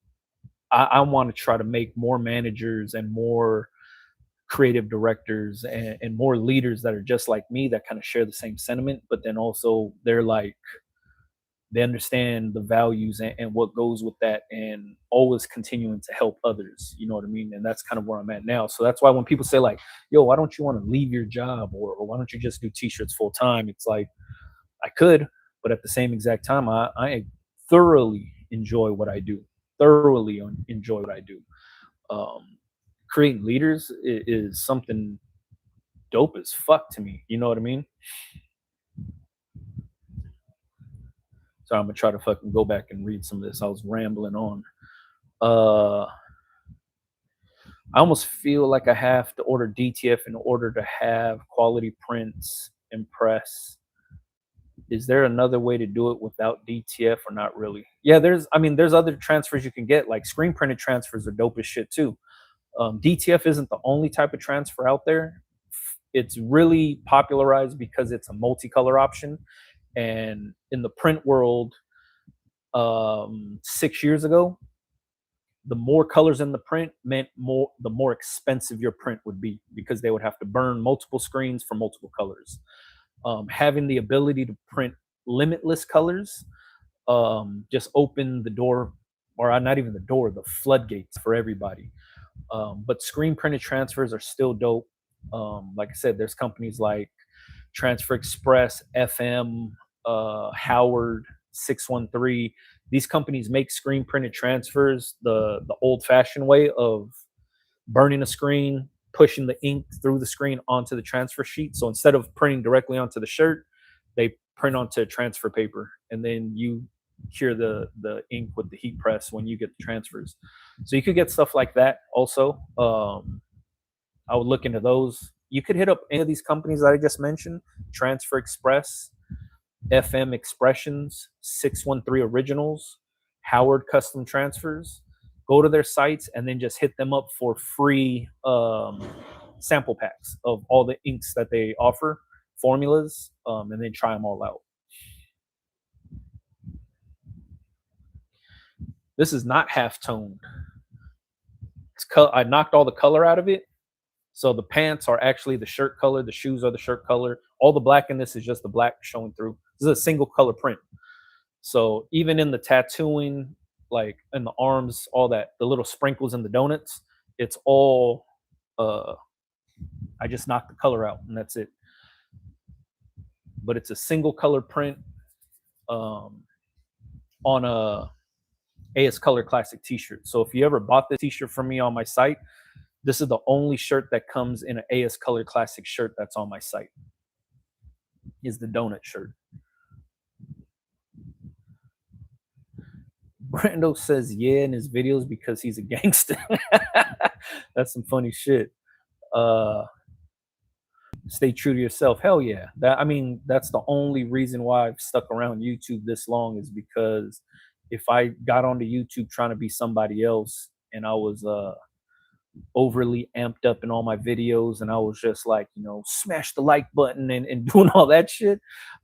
I want to try to make more managers and more creative directors and more leaders that are just like me that kind of share the same sentiment, but then also they're like they understand the values and what goes with that and always continuing to help others, you know what I mean? And that's kind of where I'm at now. So that's why when people say like, yo, why don't you want to leave your job, or why don't you just do t-shirts full time, it's like I could, but at the same exact time I thoroughly enjoy what I do, thoroughly enjoy what I do. um Creating leaders is something dope as fuck to me, you know what I mean? So I'm gonna try to fucking go back and read some of this. I was rambling on. uh I almost feel like I have to order DTF in order to have quality prints and press. Is there another way to do it without DTF or not really? Yeah, I mean, there's other transfers you can get. Like screen printed transfers are dope as shit too. DTF isn't the only type of transfer out there. It's really popularized because it's a multicolor option. And in the print world, 6 years ago, the more colors in the print meant the more expensive your print would be because they would have to burn multiple screens for multiple colors. Having the ability to print limitless colors just opened the door, or not even the door, the floodgates for everybody. But screen printed transfers are still dope. Like I said, there's companies like Transfer Express, FM, Howard, 613. These companies make screen printed transfers the old fashioned way of burning a screen, pushing the ink through the screen onto the transfer sheet. So instead of printing directly onto the shirt, they print onto transfer paper, and then you cure the ink with the heat press when you get the transfers. So you could get stuff like that also. I would look into those. You could hit up any of these companies that I just mentioned: Transfer Express, FM Expressions, 613 Originals, Howard Custom Transfers. Go to their sites and then just hit them up for free sample packs of all the inks that they offer, formulas, and then try them all out. This is not half toned. I knocked all the color out of it. So the pants are actually the shirt color, the shoes are the shirt color. All the black in this is just the black showing through. This is a single color print. So even in the tattooing, like in the arms, all that, the little sprinkles and the donuts, it's all I just knocked the color out and that's it. But it's a single color print on a AS Color Classic t-shirt. So if you ever bought this t-shirt from me on my site, this is the only shirt that comes in an AS Color Classic shirt that's on my site. Is the donut shirt. Brando says yeah in his videos because he's a gangster. That's some funny shit. Stay true to yourself. Hell yeah. I mean, that's the only reason why I've stuck around YouTube this long, is because if I got onto YouTube trying to be somebody else and I was overly amped up in all my videos and I was just like, smash the like button and doing all that shit,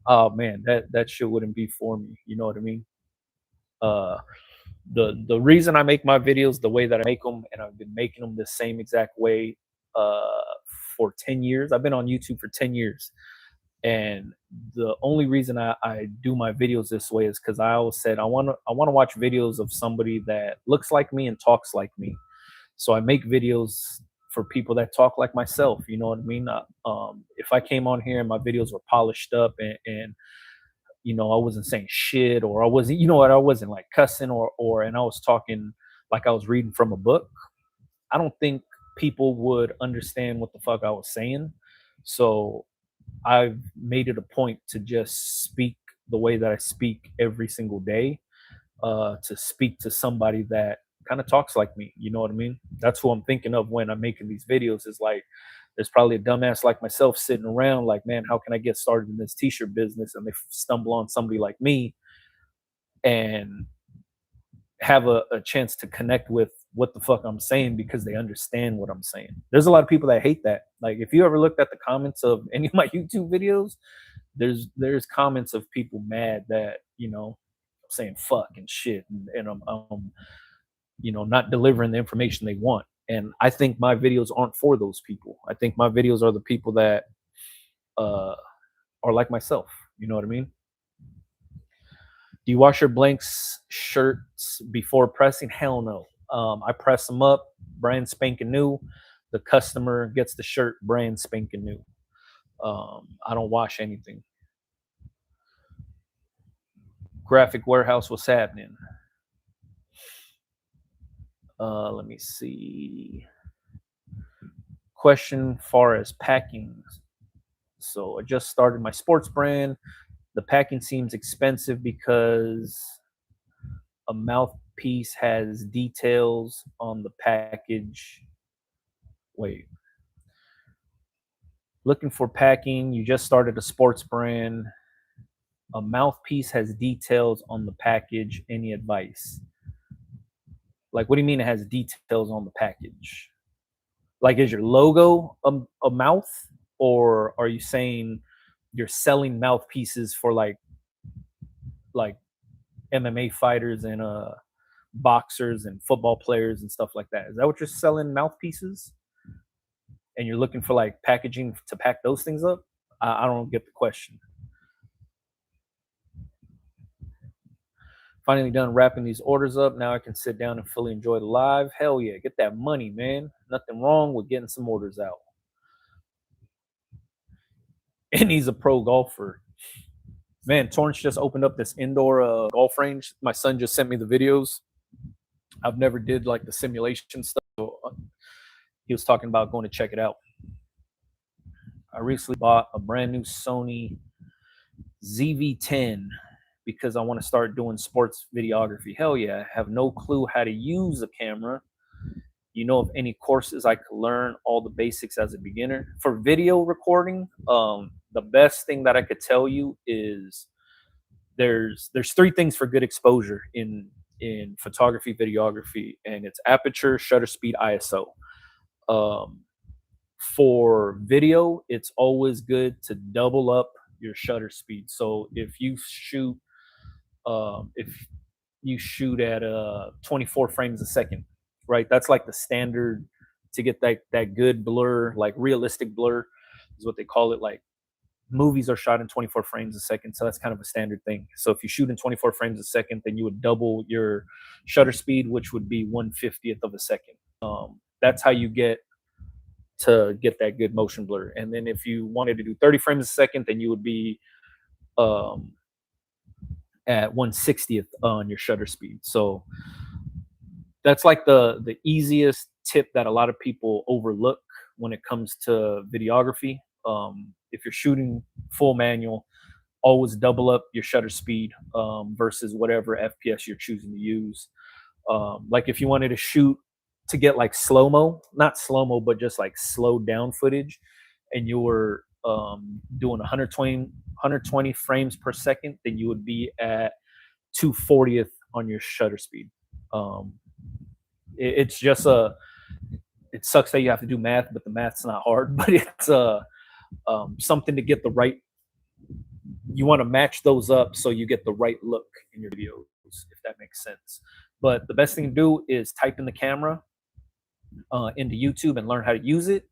oh man, that shit wouldn't be for me. You know what I mean? The reason I make my videos the way that I make them, and I've been making them the same exact way uh for 10 years. I've been on YouTube for 10 years. And the only reason I do my videos this way is because I always said I want to watch videos of somebody that looks like me and talks like me. So I make videos for people that talk like myself. You know what I mean? If I came on here and my videos were polished up and I wasn't saying shit, or I wasn't, I wasn't like cussing and I was talking like I was reading from a book, I don't think people would understand what the fuck I was saying. So I've made it a point to just speak the way that I speak every single day, to speak to somebody that kind of talks like me. You know what I mean? That's who I'm thinking of when I'm making these videos. Is like, there's probably a dumbass like myself sitting around like, man, how can I get started in this t-shirt business? And they stumble on somebody like me and have a chance to connect with what the fuck I'm saying because they understand what I'm saying. There's a lot of people that hate that. Like if you ever looked at the comments of any of my YouTube videos, there's comments of people mad that, I'm saying fuck and shit and I'm not delivering the information they want. And I think my videos aren't for those people. I think my videos are the people that uh, are like myself. You know what I mean? Do you wash your blanks shirts before pressing? Hell no. I press them up, brand spanking new. The customer gets the shirt brand spanking new. I don't wash anything. Graphic Warehouse, what's happening? Let me see. Question far as packing. So I just started my sports brand. The packing seems expensive because a mouthpiece has details on the package. Wait, looking for packing. You just started a sports brand. A mouthpiece has details on the package. Any advice? Like, what do you mean it has details on the package? Like, is your logo a mouth, or are you saying you're selling mouthpieces for like MMA fighters and boxers and football players and stuff like that? Is that what you're selling, mouthpieces? And you're looking for like packaging to pack those things up? I don't get the question. Finally done wrapping these orders up. Now I can sit down and fully enjoy the live. Hell yeah, get that money, man. Nothing wrong with getting some orders out. And he's a pro golfer. Man, Torrance just opened up this indoor golf range. My son just sent me the videos. I've never did like the simulation stuff. So, he was talking about going to check it out. I recently bought a brand new Sony ZV-10 because I want to start doing sports videography. Hell yeah, I have no clue how to use a camera. You know of any courses I could learn all the basics as a beginner? For video recording, the best thing that I could tell you is there's three things for good exposure in photography, videography, and it's aperture, shutter speed, ISO. Um, for video, it's always good to double up your shutter speed. So if you shoot at 24 frames a second, right? That's like the standard to get that good blur, like realistic blur is what they call it. Like movies are shot in 24 frames a second, so that's kind of a standard thing. So if you shoot in 24 frames a second, then you would double your shutter speed, which would be 1/50th of a second. That's how you get that good motion blur. And then if you wanted to do 30 frames a second, then you would be um, at 1/60th on your shutter speed. So that's like the easiest tip that a lot of people overlook when it comes to videography. If you're shooting full manual, always double up your shutter speed versus whatever FPS you're choosing to use. Like if you wanted to shoot to get like slow mo, not slow mo, but just like slowed down footage, and you were doing 120 frames per second, then you would be at 2/40th on your shutter speed. Um, it's just it sucks that you have to do math, but the math's not hard. But it's something to get the right. You want to match those up so you get the right look in your videos, if that makes sense. But the best thing to do is type in the camera into YouTube and learn how to use it,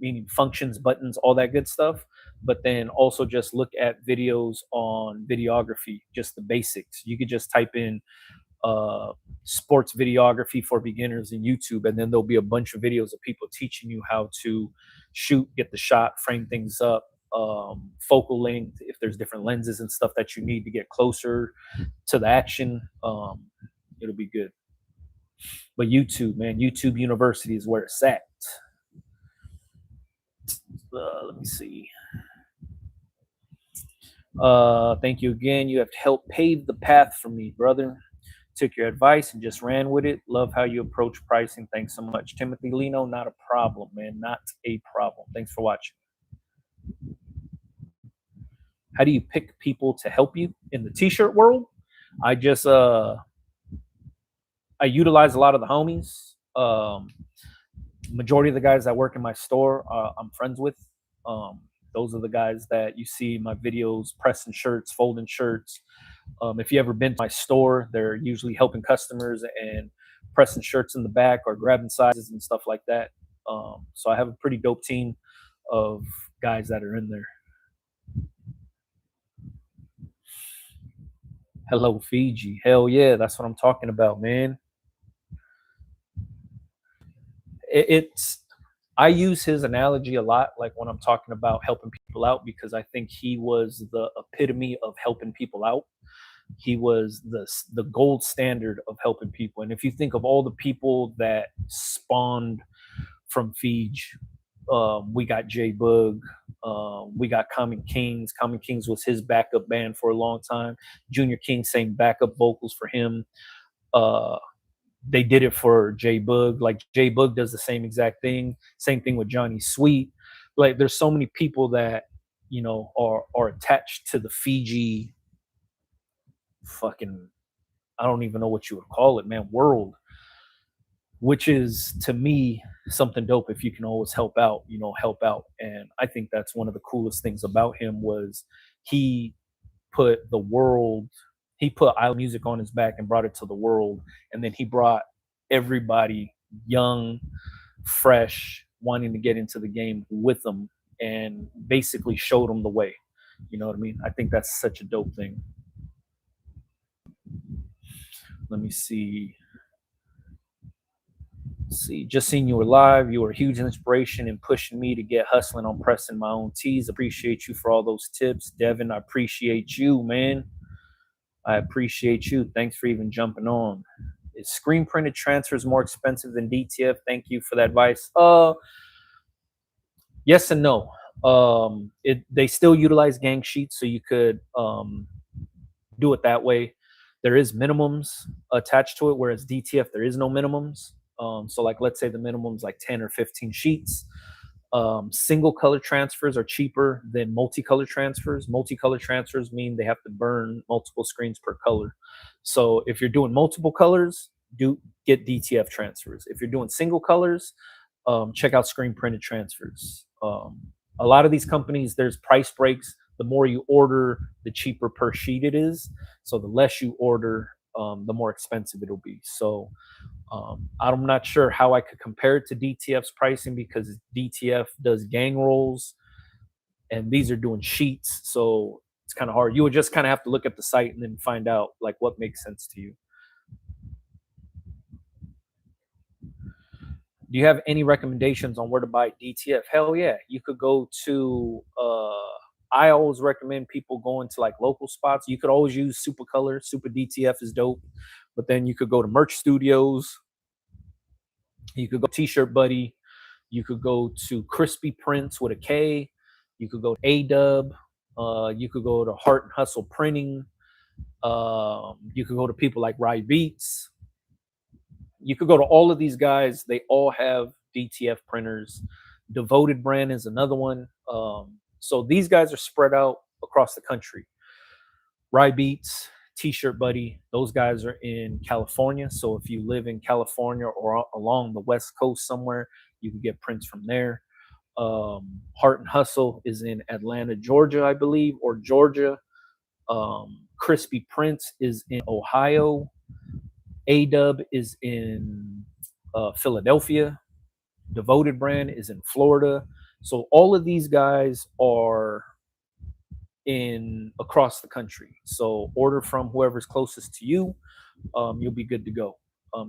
meaning functions, buttons, all that good stuff. But then also just look at videos on videography, just the basics. You could just type in sports videography for beginners in YouTube, and then there'll be a bunch of videos of people teaching you how to shoot, get the shot, frame things up, focal length, if there's different lenses and stuff that you need to get closer to the action. It'll be good. But YouTube, man, YouTube University is where it's at. Let me see. Thank you again. You have helped pave the path for me, brother. Took your advice and just ran with it. Love how you approach pricing. Thanks so much. Timothy Lino, not a problem, man. Not a problem. Thanks for watching. How do you pick people to help you in the t-shirt world? I just I utilize a lot of the homies. Majority of the guys that work in my store, I'm friends with. Those are the guys that you see my videos, pressing shirts, folding shirts, If you ever been to my store, they're usually helping customers and pressing shirts in the back or grabbing sizes and stuff like that. So I have a pretty dope team of guys that are in there. Hello, Fiji. Hell yeah, that's what I'm talking about, man. It's I use his analogy a lot, like when I'm talking about helping people out, because I think he was the epitome of helping people out. He was the gold standard of helping people. And if you think of all the people that spawned from Fiji, we got J Bug, we got Common Kings. Common Kings was his backup band for a long time. Junior King sang backup vocals for him. Uh, they did it for J Bug. Like J Bug does the same exact thing. Same thing with Johnny Sweet. Like there's so many people that are attached to the Fiji fucking, I don't even know what you would call it, man, world, which is to me something dope. If you can always help out, help out. And I think that's one of the coolest things about him was he put the world, he put island music on his back and brought it to the world. And then he brought everybody young, fresh, wanting to get into the game with them and basically showed them the way. You know what I mean? I think that's such a dope thing. Let me see. Just seeing you were live. You were a huge inspiration in pushing me to get hustling on pressing my own tees. Appreciate you for all those tips. Devin, I appreciate you, man. I appreciate you. Thanks for even jumping on. Is screen printed transfers more expensive than DTF? Thank you for that advice. Yes and no. They still utilize gang sheets, so you could do it that way. There is minimums attached to it, whereas DTF there is no minimums. So like let's say the minimum's like 10 or 15 sheets. Single color transfers are cheaper than multicolor transfers. Multicolor transfers mean they have to burn multiple screens per color. So if you're doing multiple colors, get DTF transfers. If you're doing single colors, check out screen printed transfers. A lot of these companies, there's price breaks. The more you order, the cheaper per sheet it is. So the less you order, the more expensive it'll be. So I'm not sure how I could compare it to DTF's pricing because DTF does gang rolls and these are doing sheets. So it's kind of hard. You would just kind of have to look at the site and then find out like what makes sense to you. Do you have any recommendations on where to buy DTF? Hell yeah. You could go to, I always recommend people going to like local spots. You could always use Super Color. Super DTF is dope. But then you could go to Merch Studios. You could go T-Shirt Buddy. You could go to Crispy Prints with a K. You could go to A-Dub. You could go to Heart and Hustle Printing. You could go to people like Rye Beats. You could go to all of these guys. They all have DTF printers. Devoted Brand is another one. So these guys are spread out across the country. Rye Beats, T-Shirt Buddy, those guys are in California. So if you live in California or along the West Coast somewhere, you can get prints from there. Heart and Hustle is in Atlanta, Georgia, I believe, or Georgia. Crispy Prints is in Ohio. A-Dub is in Philadelphia. Devoted Brand is in Florida. So all of these guys are in across the country. So order from whoever's closest to you. You'll be good to go.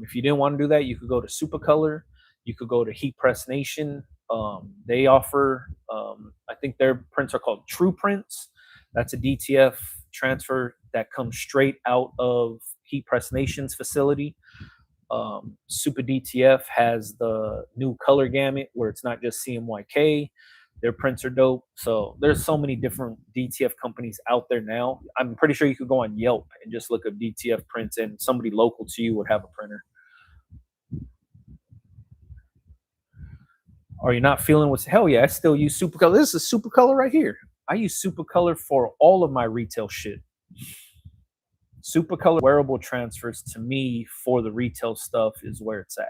If you didn't want to do that, you could go to Super Color. You could go to Heat Press Nation. They offer, I think their prints are called True Prints. That's a DTF transfer that comes straight out of Heat Press Nation's facility. Super DTF has the new color gamut where it's not just CMYK. Their prints are dope. So there's so many different DTF companies out there now. I'm pretty sure you could go on Yelp and just look up DTF prints and somebody local to you would have a printer. Are you not feeling what's hell yeah, I still use Super Color. This is Super Color right here. I use Super Color for all of my retail shit. Super Color wearable transfers to me for the retail stuff is where it's at.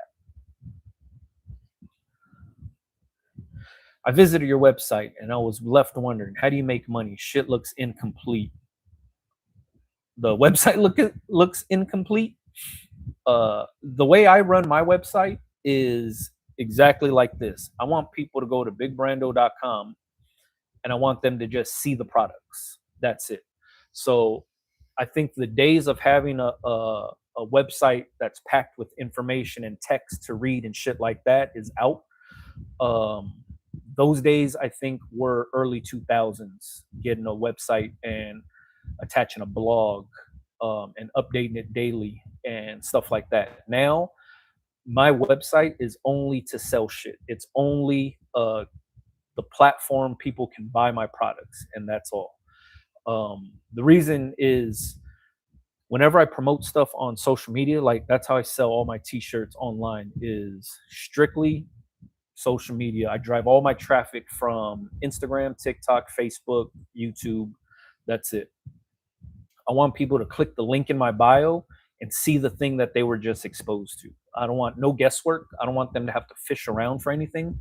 I visited your website and I was left wondering, how do you make money? Shit looks incomplete. the website looks incomplete. The way I run my website is exactly like this. I want people to go to bigbrando.com and I want them to just see the products. That's it. So I think the days of having a website that's packed with information and text to read and shit like that is out. Um, those days I think were early 2000s, getting a website and attaching a blog, and updating it daily and stuff like that. Now my website is only to sell shit. It's only the platform people can buy my products, and that's all. The reason is whenever I promote stuff on social media, like that's how I sell all my t-shirts online, is strictly social media. I drive all my traffic from Instagram, TikTok, Facebook, YouTube. That's it. I want people to click the link in my bio and see the thing that they were just exposed to. I don't want no guesswork. I don't want them to have to fish around for anything.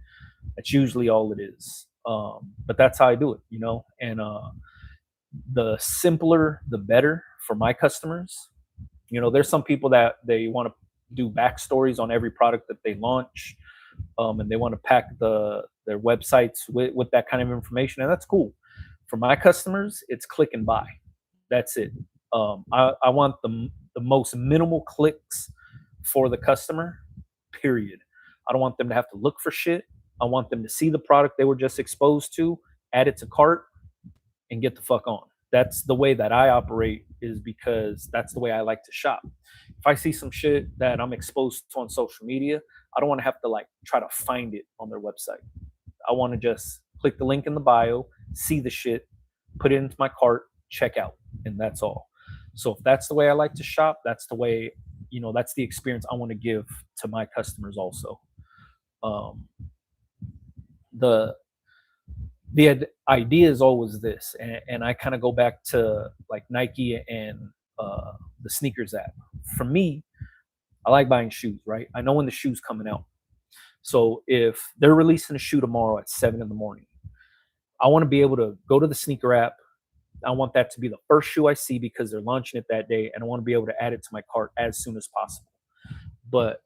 That's usually all it is. But that's how I do it, you know. And the simpler, the better for my customers. You know, there's some people that they want to do backstories on every product that they launch, and they want to pack their websites with that kind of information, and that's cool. For my customers, it's click and buy. That's it. I want the most minimal clicks for the customer. Period. I don't want them to have to look for shit. I want them to see the product they were just exposed to, add it to cart, and get the fuck on. That's the way that I operate, is because that's the way I like to shop. If I see some shit that I'm exposed to on social media, I don't want to have to like try to find it on their website. I want to just click the link in the bio, see the shit, put it into my cart, check out, and that's all. So if that's the way I like to shop, that's the way, you know, that's the experience I want to give to my customers also. Um, the the idea is always this, and I kind of go back to like Nike and the sneakers app. For me, I like buying shoes, right? I know when the shoe's coming out. So if they're releasing a shoe tomorrow at 7 in the morning, I want to be able to go to the sneaker app. I want that to be the first shoe I see because they're launching it that day, and I want to be able to add it to my cart as soon as possible. But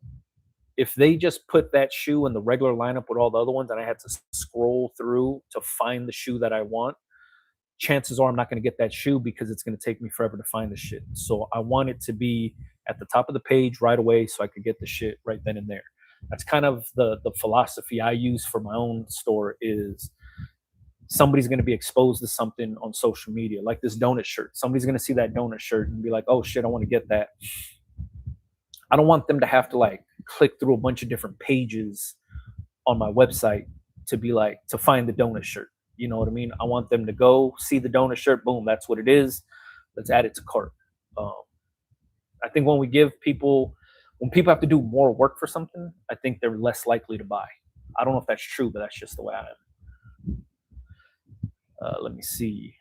if they just put that shoe in the regular lineup with all the other ones and I had to scroll through to find the shoe that I want, chances are I'm not going to get that shoe because it's going to take me forever to find the shit. So I want it to be at the top of the page right away so I could get the shit right then and there. That's kind of the philosophy I use for my own store. Is somebody's going to be exposed to something on social media, like this donut shirt. Somebody's going to see that donut shirt and be like, oh shit, I want to get that. I don't want them to have to like click through a bunch of different pages on my website to be like to find the donut shirt. You know what I mean? I want them to go see the donut shirt. Boom, that's what it is. Let's add it to cart. Um, I think when we give people, when people have to do more work for something, I think they're less likely to buy. I don't know if that's true, but that's just the way I am. Let me see.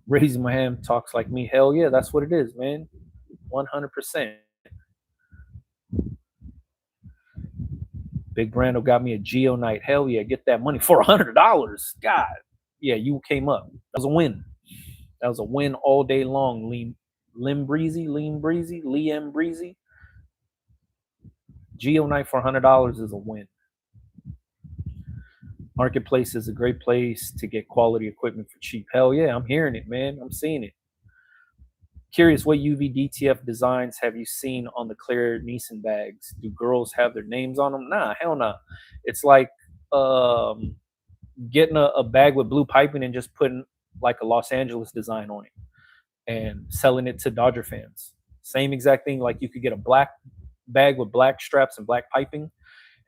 Raising my hand talks like me. Hell yeah, that's what it is, man. 100%. Big Brando got me a Geo night. Hell yeah, get that money for $100. God, yeah, you came up. That was a win. That was a win all day long. Lean Breezy. Liam Breezy. Geo night for $100 is a win. Marketplace is a great place to get quality equipment for cheap. Hell yeah, I'm hearing it, man. I'm seeing it. Curious, what UV DTF designs have you seen on the Claire Neeson bags? Do girls have their names on them? Nah, hell nah. It's like um, getting a bag with blue piping and just putting like a Los Angeles design on it and selling it to Dodger fans. Same exact thing. Like you could get a black bag with black straps and black piping,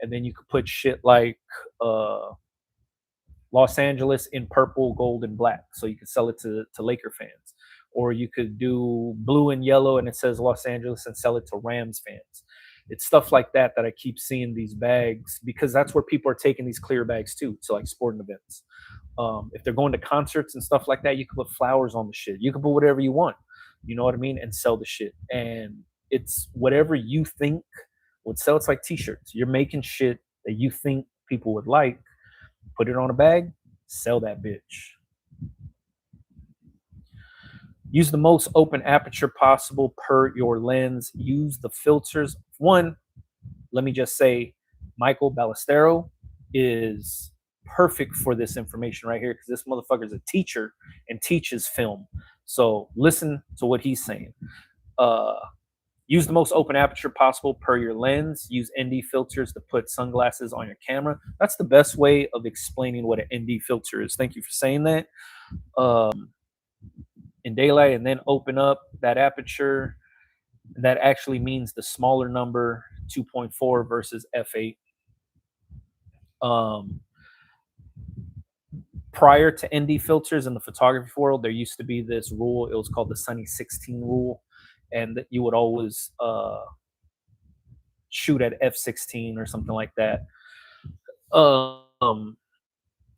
and then you could put shit like Los Angeles in purple, gold, and black. So you could sell it to Laker fans. Or you could do blue and yellow and it says Los Angeles and sell it to Rams fans. It's stuff like that that I keep seeing these bags, because that's where people are taking these clear bags too, to like sporting events. If they're going to concerts and stuff like that, you can put flowers on the shit. You can put whatever you want, you know what I mean, and sell the shit. And it's whatever you think would sell. It's like t-shirts. You're making shit that you think people would like, put it on a bag, Sell that bitch. Use the most open aperture possible per your lens. Use the filters. One, let me just say, Michael Ballestero is perfect for this information right here because this motherfucker is a teacher and teaches film. So listen to what he's saying. Use the most open aperture possible per your lens. Use ND filters to put sunglasses on your camera. That's the best way of explaining what an ND filter is. Thank you for saying that. In daylight, and then open up that aperture. That actually means the smaller number, 2.4 versus f8. Prior to ND filters in the photography world, there used to be this rule. It was called the Sunny 16 rule, and that you would always shoot at f16 or something like that.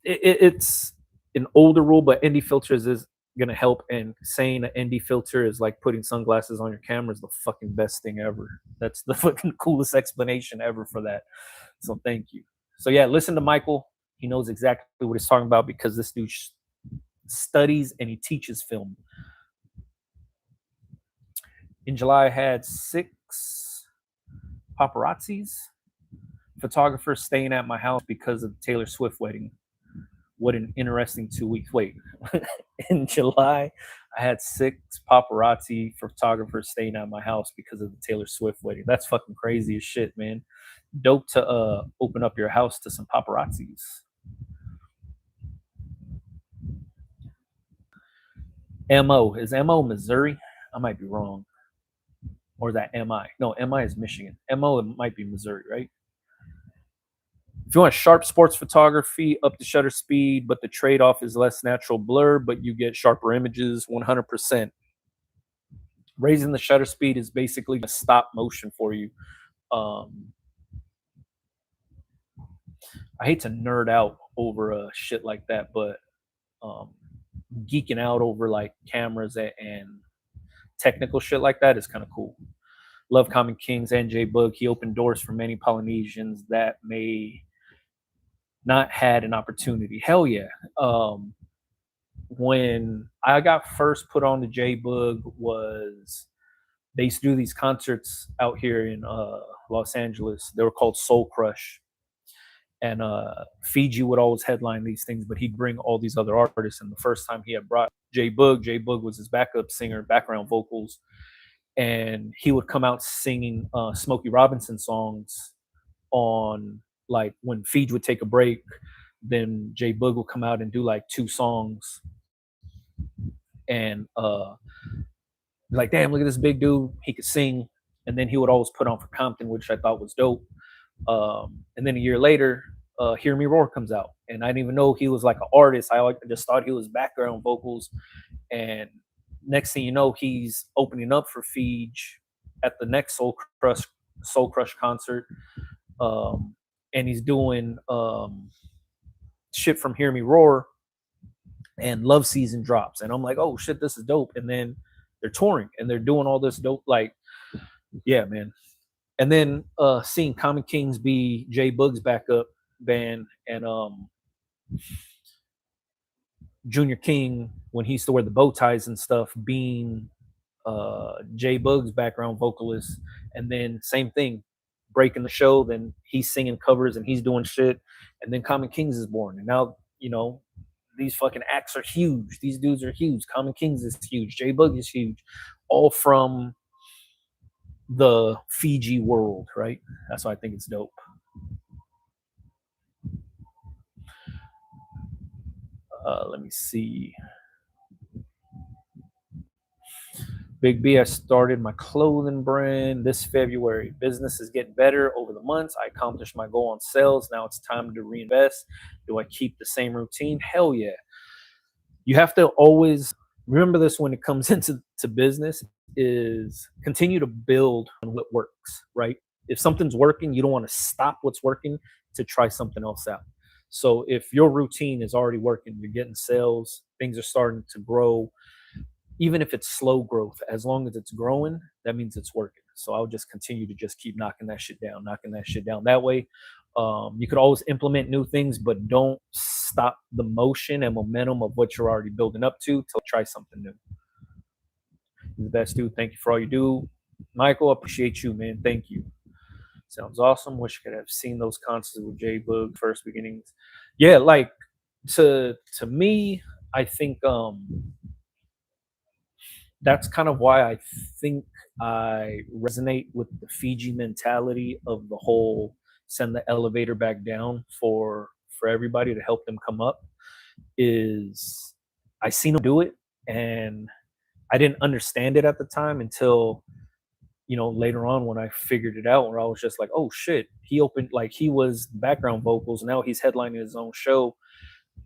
It's an older rule, but ND filters is gonna help. And saying an ND filter is like putting sunglasses on your camera is the fucking best thing ever. That's the fucking coolest explanation ever for that. So thank you. So yeah, listen to Michael. He knows exactly what he's talking about because this dude studies and he teaches film. In July, I had 6 paparazzis, photographers staying at my house because of the Taylor Swift wedding. What an interesting 2 weeks. Wait, in July, I had 6 paparazzi photographers staying at my house because of the Taylor Swift wedding. That's fucking crazy as shit, man. Dope to open up your house to some paparazzis. MO. Is MO Missouri? I might be wrong. Or is that MI? No, MI is Michigan. MO, it might be Missouri, right? If you want sharp sports photography, up the shutter speed, but the trade-off is less natural blur, but you get sharper images, 100%. Raising the shutter speed is basically a stop motion for you. I hate to nerd out over shit like that, but geeking out over like cameras and technical shit like that is kind of cool. Love Common Kings and J Boog. He opened doors for many Polynesians that may not had an opportunity. Hell yeah. When I got first put on the J Boog was they used to do these concerts out here in Los Angeles. They were called Soul Crush. And Fiji would always headline these things, but he'd bring all these other artists. And the first time he had brought J Boog was his backup singer, background vocals, and he would come out singing Smokey Robinson songs on, like, when Fiji would take a break, then J Boog would come out and do like 2 songs, and like, damn, look at this big dude, he could sing. And then he would always put on for Compton, which I thought was dope. And then a year later, Hear Me Roar comes out, and I didn't even know he was like an artist. I just thought he was background vocals. And next thing you know, he's opening up for Fiji at the next Soul Crush concert, and he's doing shit from Hear Me Roar, and Love Season drops, and I'm like, oh shit, this is dope. And then they're touring and they're doing all this dope, like, yeah, man. And then seeing Common Kings be J Boog's backup band, and Junior King, when he used to wear the bow ties and stuff, being J Boog's background vocalist. And then same thing, breaking the show, then he's singing covers and he's doing shit. And then Common Kings is born. And now, you know, these fucking acts are huge. These dudes are huge. Common Kings is huge. J Boog is huge. All from the Fiji world, right? That's why I think it's dope. Let me see. Big B, I started my clothing brand this February. Business is getting better over the months. I accomplished my goal on sales. Now it's time to reinvest. Do I keep the same routine? Hell yeah. You have to always remember this when it comes into business, is continue to build on what works, right? If something's working, you don't want to stop what's working to try something else out. So if your routine is already working, you're getting sales, things are starting to grow, even if it's slow growth, as long as it's growing, that means it's working. So I'll just continue to just keep knocking that shit down. That way, You could always implement new things, but don't stop the motion and momentum of what you're already building up to try something new. You're the best, dude. Thank you for all you do. Michael, appreciate you, man. Thank you. Sounds awesome. Wish I could have seen those concerts with J Boog first beginnings. Yeah, like to me, I think that's kind of why I think I resonate with the Fiji mentality of the whole send the elevator back down for everybody to help them come up. Is I seen them do it, and I didn't understand it at the time until later on when I figured it out, where I was just like, oh shit, he opened, like, he was background vocals, now he's headlining his own show,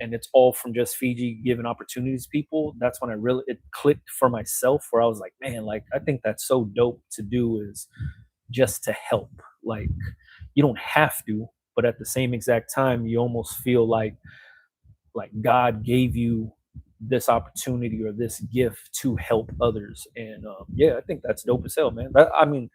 and it's all from just Fiji giving opportunities to people. That's when I really it clicked for myself, where I was like, man, like I think that's so dope to do, is just to help. Like, you don't have to, but at the same exact time, you almost feel like God gave you this opportunity or this gift to help others. And yeah, I think that's dope as hell, man. I mean,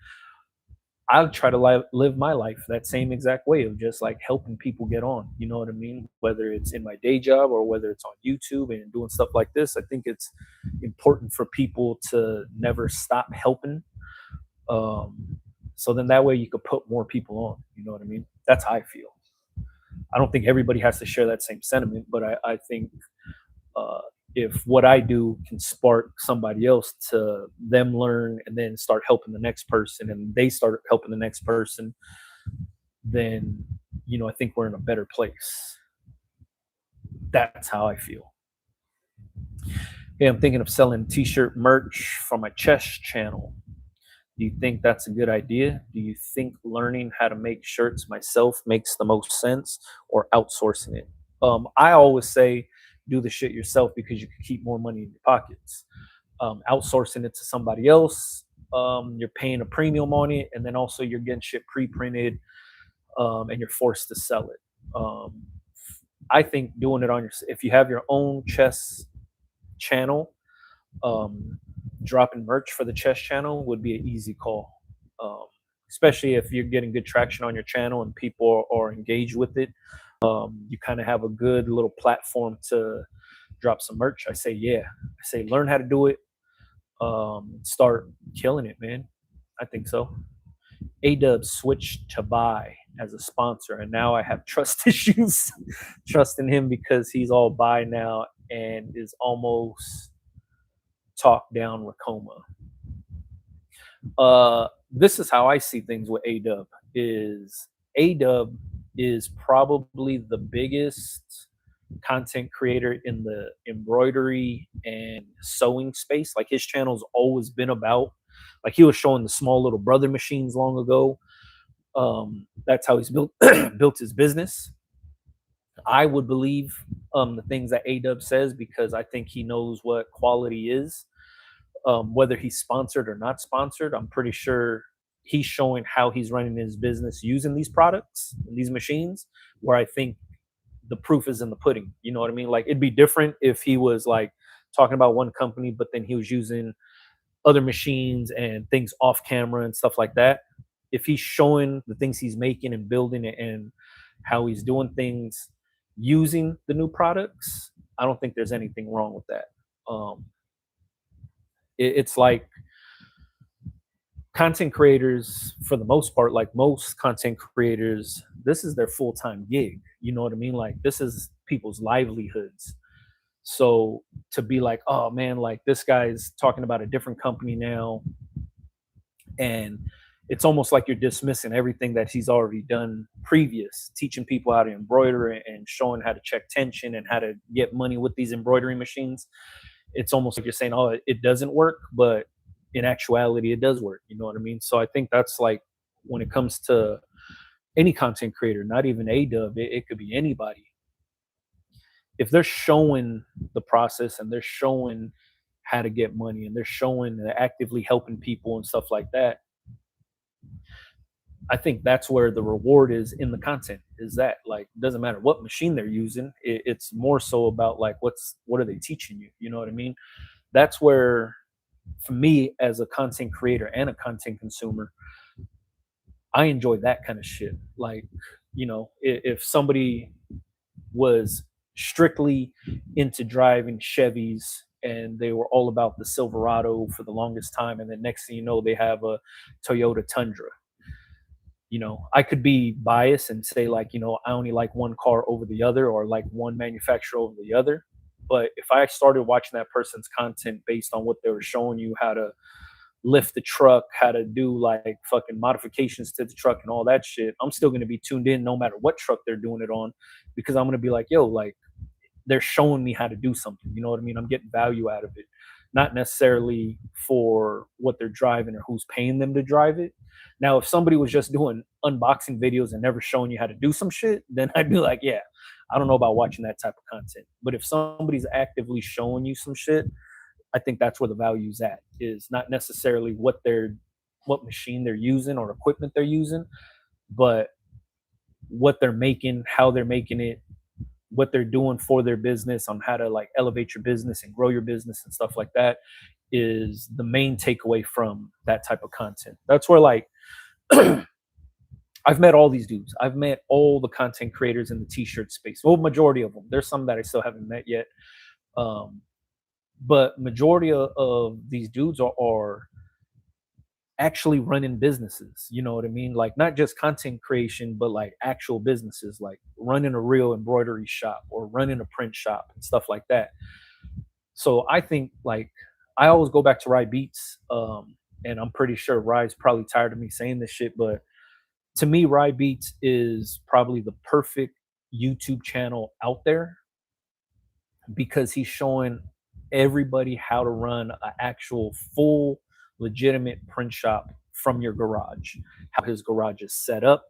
I try to live my life that same exact way of just like helping people get on. You know what I mean? Whether it's in my day job or whether it's on YouTube and doing stuff like this, I think it's important for people to never stop helping. Um, so then that way you could put more people on. You know what I mean? That's how I feel. I don't think everybody has to share that same sentiment, but I think uh, if what I do can spark somebody else to them learn and then start helping the next person and they start helping the next person, then I think we're in a better place. That's how I feel. Hey, I'm thinking of selling t-shirt merch for my chess channel. Do you think that's a good idea? Do you think learning how to make shirts myself makes the most sense, or outsourcing it? I always say do the shit yourself because you can keep more money in your pockets. Outsourcing it to somebody else, you're paying a premium on it, and then also you're getting shit pre-printed, and you're forced to sell it. I think doing it on your, if you have your own chess channel, um, dropping merch for the chess channel would be an easy call. Um, Especially if you're getting good traction on your channel and people are engaged with it. You kind of have a good little platform to drop some merch. I say, yeah. I say, learn how to do it. Start killing it, man. I think so. A-Dub switched to buy as a sponsor, and now I have trust issues trusting him because he's all buy now and is almost talk down Racoma. This is how I see things with A-Dub. Is A-Dub is probably the biggest content creator in the embroidery and sewing space. Like, his channel's always been about, like, he was showing the small little brother machines long ago. That's how he's built built his business. I would believe the things that A-Dub says because I think he knows what quality is. Whether he's sponsored or not sponsored, I'm pretty sure he's showing how he's running his business using these products and these machines, where I think the proof is in the pudding. You know what I mean? Like, it'd be different if he was like talking about one company, but then he was using other machines and things off camera and stuff like that. If he's showing the things he's making and building it and how he's doing things using the new products, I don't think there's anything wrong with that. It's like content creators, for the most part, like most content creators, this is their full-time gig. You know what I mean? Like, this is people's livelihoods. So to be like, oh man, like this guy's talking about a different company now, and it's almost like you're dismissing everything that he's already done previous, teaching people how to embroider and showing how to check tension and how to get money with these embroidery machines. It's almost like you're saying, oh, it doesn't work, but in actuality, it does work. You know what I mean? So I think that's like, when it comes to any content creator, not even A-Dub, it could be anybody. If they're showing the process and they're showing how to get money and they're showing they're actively helping people and stuff like that, I think that's where the reward is in the content. Is that, like, doesn't matter what machine they're using. It's more so about like what are they teaching you? You know what I mean? That's where, for me as a content creator and a content consumer, I enjoy that kind of shit. Like, if somebody was strictly into driving Chevys and they were all about the Silverado for the longest time, and then next thing you know, they have a Toyota Tundra. I could be biased and say, like, I only like one car over the other, or like one manufacturer over the other. But if I started watching that person's content based on what they were showing you, how to lift the truck, how to do like fucking modifications to the truck and all that shit, I'm still gonna be tuned in no matter what truck they're doing it on, because I'm gonna be like, yo, like, they're showing me how to do something. You know what I mean? I'm getting value out of it, not necessarily for what they're driving or who's paying them to drive it. Now, if somebody was just doing unboxing videos and never showing you how to do some shit, then I'd be like, yeah, I don't know about watching that type of content. But if somebody's actively showing you some shit, I think that's where the value's at, is not necessarily what machine they're using or equipment they're using, but what they're making, how they're making it, what they're doing for their business, on how to like elevate your business and grow your business and stuff like that, is the main takeaway from that type of content. That's where, like, I've met all these dudes. I've met all the content creators in the t-shirt space. Well, majority of them. There's some that I still haven't met yet. Um, but majority of these dudes are actually running businesses. You know what I mean? Like, not just content creation, but like actual businesses, like running a real embroidery shop or running a print shop and stuff like that. So I think, like, I always go back to Rye Beats, and I'm pretty sure Rye's probably tired of me saying this shit, but to me, Rye Beats is probably the perfect YouTube channel out there, because he's showing everybody how to run an actual full legitimate print shop from your garage, how his garage is set up,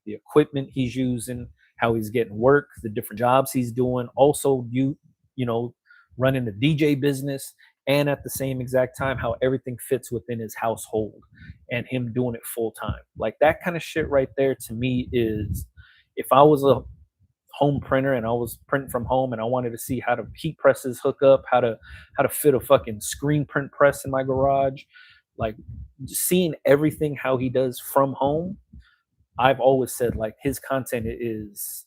the equipment he's using, how he's getting work, the different jobs he's doing, also you know running the DJ business, and at the same exact time how everything fits within his household, and him doing it full time. Like, that kind of shit right there to me is, if I was a home printer and I was printing from home and I wanted to see how to heat presses hook up, how to fit a fucking screen print press in my garage, like, seeing everything how he does from home, I've always said, like, his content is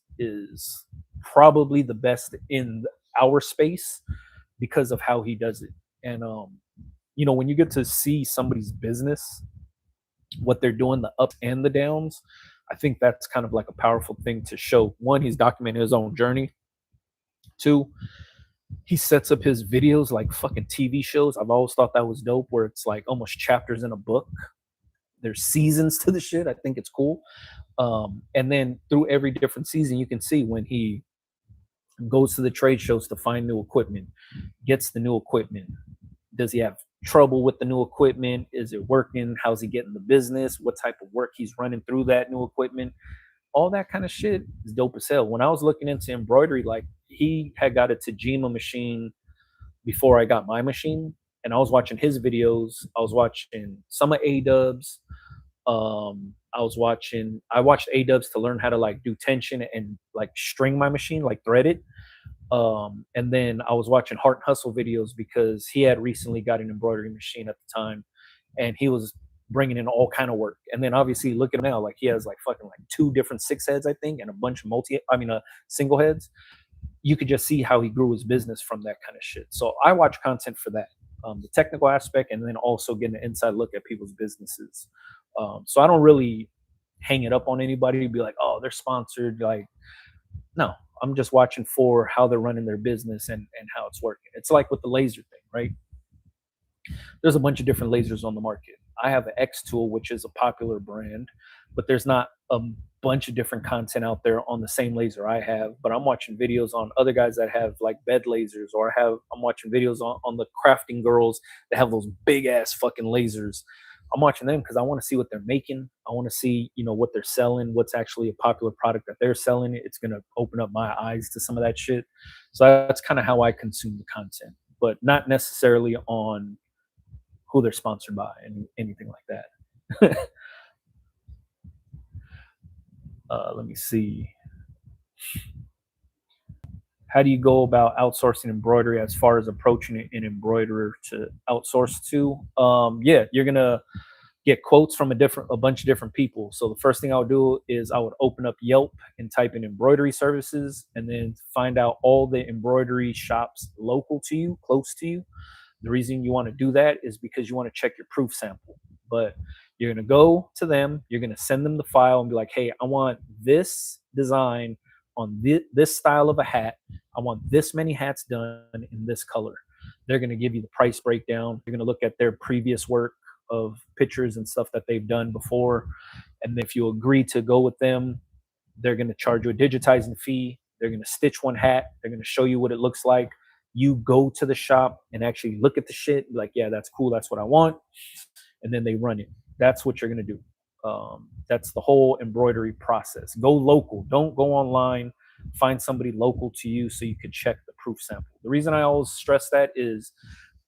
probably the best in our space because of how he does it. And when you get to see somebody's business, what they're doing, the ups and the downs, I think that's kind of like a powerful thing to show. One, he's documenting his own journey. Two, he sets up his videos like fucking TV shows. I've always thought that was dope, where it's like almost chapters in a book. There's seasons to the shit. I think it's cool. And then through every different season, you can see when he goes to the trade shows to find new equipment, gets the new equipment. Does he have trouble with the new equipment? Is it working? How's he getting the business? What type of work he's running through that new equipment? All that kind of shit is dope as hell. When I was looking into embroidery, like, he had got a Tajima machine before I got my machine, and I was watching his videos. I was watching some of A-Dubs. I watched A-Dubs to learn how to like do tension and like string my machine, like thread it. And then I was watching Heart and Hustle videos because he had recently got an embroidery machine at the time, and he was bringing in all kind of work. And then obviously look at him now, like, he has like fucking like two different six heads, I think, and a bunch of single heads. You could just see how he grew his business from that kind of shit. So I watch content for that, the technical aspect, and then also getting an inside look at people's businesses. So I don't really hang it up on anybody to be like, oh, they're sponsored. Like, no, I'm just watching for how they're running their business and how it's working. It's like with the laser thing, right? There's a bunch of different lasers on the market. I have an X-Tool, which is a popular brand, but there's not a bunch of different content out there on the same laser I have. But I'm watching videos on other guys that have like bed lasers, or I'm watching videos on the crafting girls that have those big ass fucking lasers. I'm watching them because I want to see what they're making. I want to see, what they're selling, what's actually a popular product that they're selling. It's going to open up my eyes to some of that shit. So that's kind of how I consume the content, but not necessarily on who they're sponsored by and anything like that. Let me see. How do you go about outsourcing embroidery as far as approaching an embroiderer to outsource to? Yeah, you're gonna get quotes from a bunch of different people. So the first thing I would do is I would open up Yelp and type in embroidery services, and then find out all the embroidery shops local to you, close to you. The reason you want to do that is because you want to check your proof sample. But you're going to go to them, you're going to send them the file and be like, hey, I want this design on this style of a hat. I want this many hats done in this color. They're going to give you the price breakdown. You're going to look at their previous work of pictures and stuff that they've done before. And if you agree to go with them, they're going to charge you a digitizing fee. They're going to stitch one hat. They're going to show you what it looks like. You go to the shop and actually look at the shit. Like, yeah, that's cool. That's what I want. And then they run it. That's what you're going to do. That's the whole embroidery process. Go local. Don't go online. Find somebody local to you so you can check the proof sample. The reason I always stress that is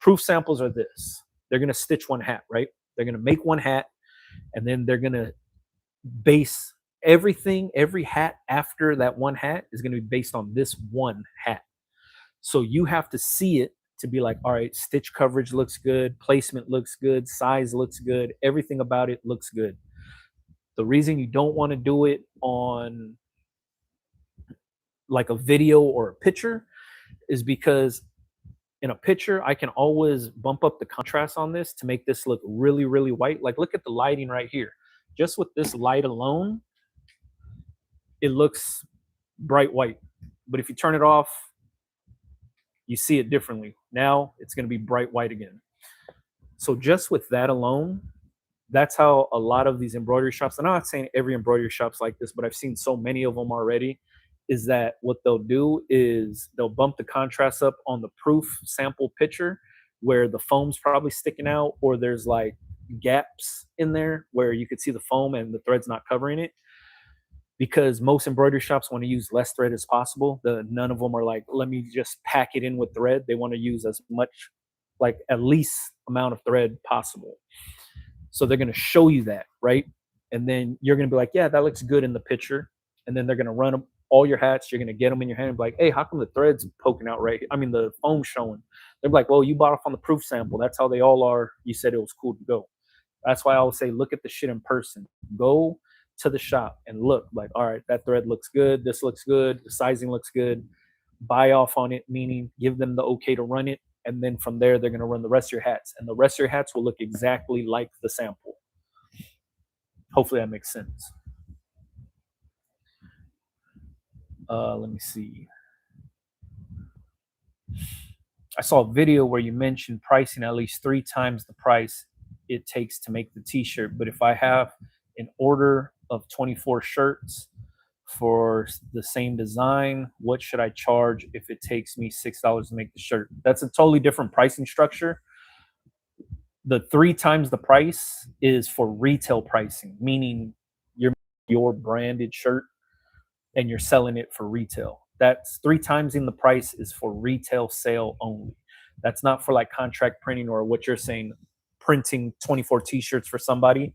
proof samples are this. They're going to stitch one hat, right? They're going to make one hat, and then they're going to base everything, every hat after that one hat is going to be based on this one hat. So you have to see it to be like, all right, stitch coverage looks good, placement looks good, size looks good, everything about it looks good. The reason you don't want to do it on like a video or a picture is because in a picture, I can always bump up the contrast on this to make this look really, really white. Like, look at the lighting right here. Just with this light alone, it looks bright white. But if you turn it off, you see it differently. Now it's going to be bright white again. So just with that alone, that's how a lot of these embroidery shops, and I'm not saying every embroidery shop's like this, but I've seen so many of them already, is that what they'll do is they'll bump the contrast up on the proof sample picture where the foam's probably sticking out, or there's like gaps in there where you could see the foam and the thread's not covering it. Because most embroidery shops want to use less thread as possible. None of them are like, let me just pack it in with thread. They want to use as much, like at least amount of thread possible. So they're going to show you that, right? And then you're going to be like, yeah, that looks good in the picture. And then they're going to run all your hats. You're going to get them in your hand and be like, hey, how come the thread's poking out right here? I mean, the foam showing. They're like, well, you bought off on the proof sample. That's how they all are. You said it was cool to go. That's why I always say, look at the shit in person. Go to the shop and look like, all right, that thread looks good. This looks good. The sizing looks good. Buy off on it, meaning give them the okay to run it. And then from there, they're going to run the rest of your hats. And the rest of your hats will look exactly like the sample. Hopefully that makes sense. Let me see. I saw a video where you mentioned pricing at least 3 times the price it takes to make the t-shirt. But if I have an order of 24 shirts for the same design, what should I charge if it takes me $6 to make the shirt? That's a totally different pricing structure. The 3 times the price is for retail pricing, meaning you're your branded shirt and you're selling it for retail. That's 3 times in the price is for retail sale only. That's not for like contract printing or what you're saying, printing 24 t-shirts for somebody.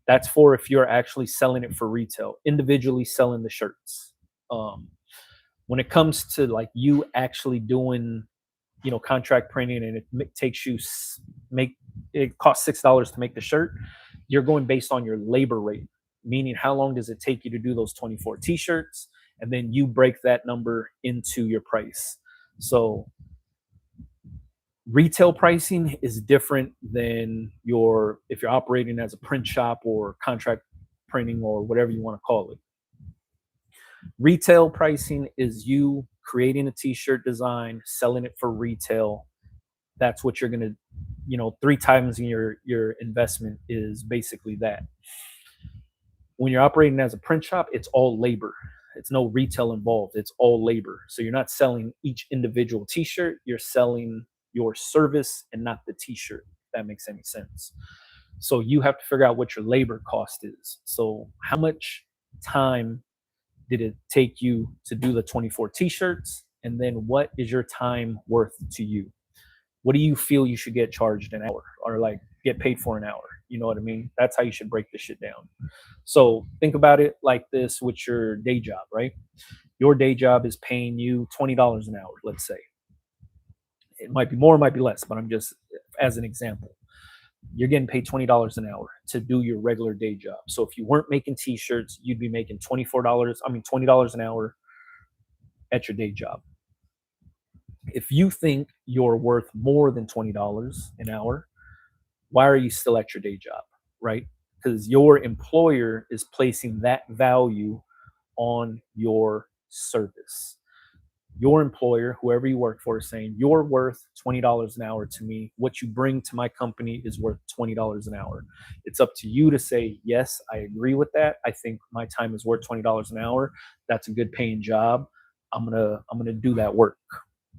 That's for if you're actually selling it for retail, individually selling the shirts. When it comes to like you actually doing, contract printing, and it takes you it costs $6 to make the shirt, you're going based on your labor rate, meaning how long does it take you to do those 24 t-shirts, and then you break that number into your price. So retail pricing is different than if you're operating as a print shop or contract printing or whatever you want to call it. Retail pricing is you creating a t-shirt design, selling it for retail. That's what you're going to, 3 times in your investment is basically that. When you're operating as a print shop, it's all labor. It's no retail involved. It's all labor. So you're not selling each individual t-shirt. You're selling your service and not the t-shirt, if that makes any sense. So you have to figure out what your labor cost is. So how much time did it take you to do the 24 t-shirts? And then what is your time worth to you? What do you feel you should get charged an hour or like get paid for an hour? You know what I mean? That's how you should break this shit down. So think about it like this with your day job, right? Your day job is paying you $20 an hour, let's say. It might be more, it might be less, but I'm just as an example. You're getting paid $20 an hour to do your regular day job. So if you weren't making t-shirts, you'd be making $20 an hour at your day job. If you think you're worth more than $20 an hour, why are you still at your day job? Right? Because your employer is placing that value on your service. Your employer, whoever you work for, is saying you're worth $20 an hour to me. What you bring to my company is worth $20 an hour. It's up to you to say, yes, I agree with that. I think my time is worth $20 an hour. That's a good paying job. I'm gonna do that work.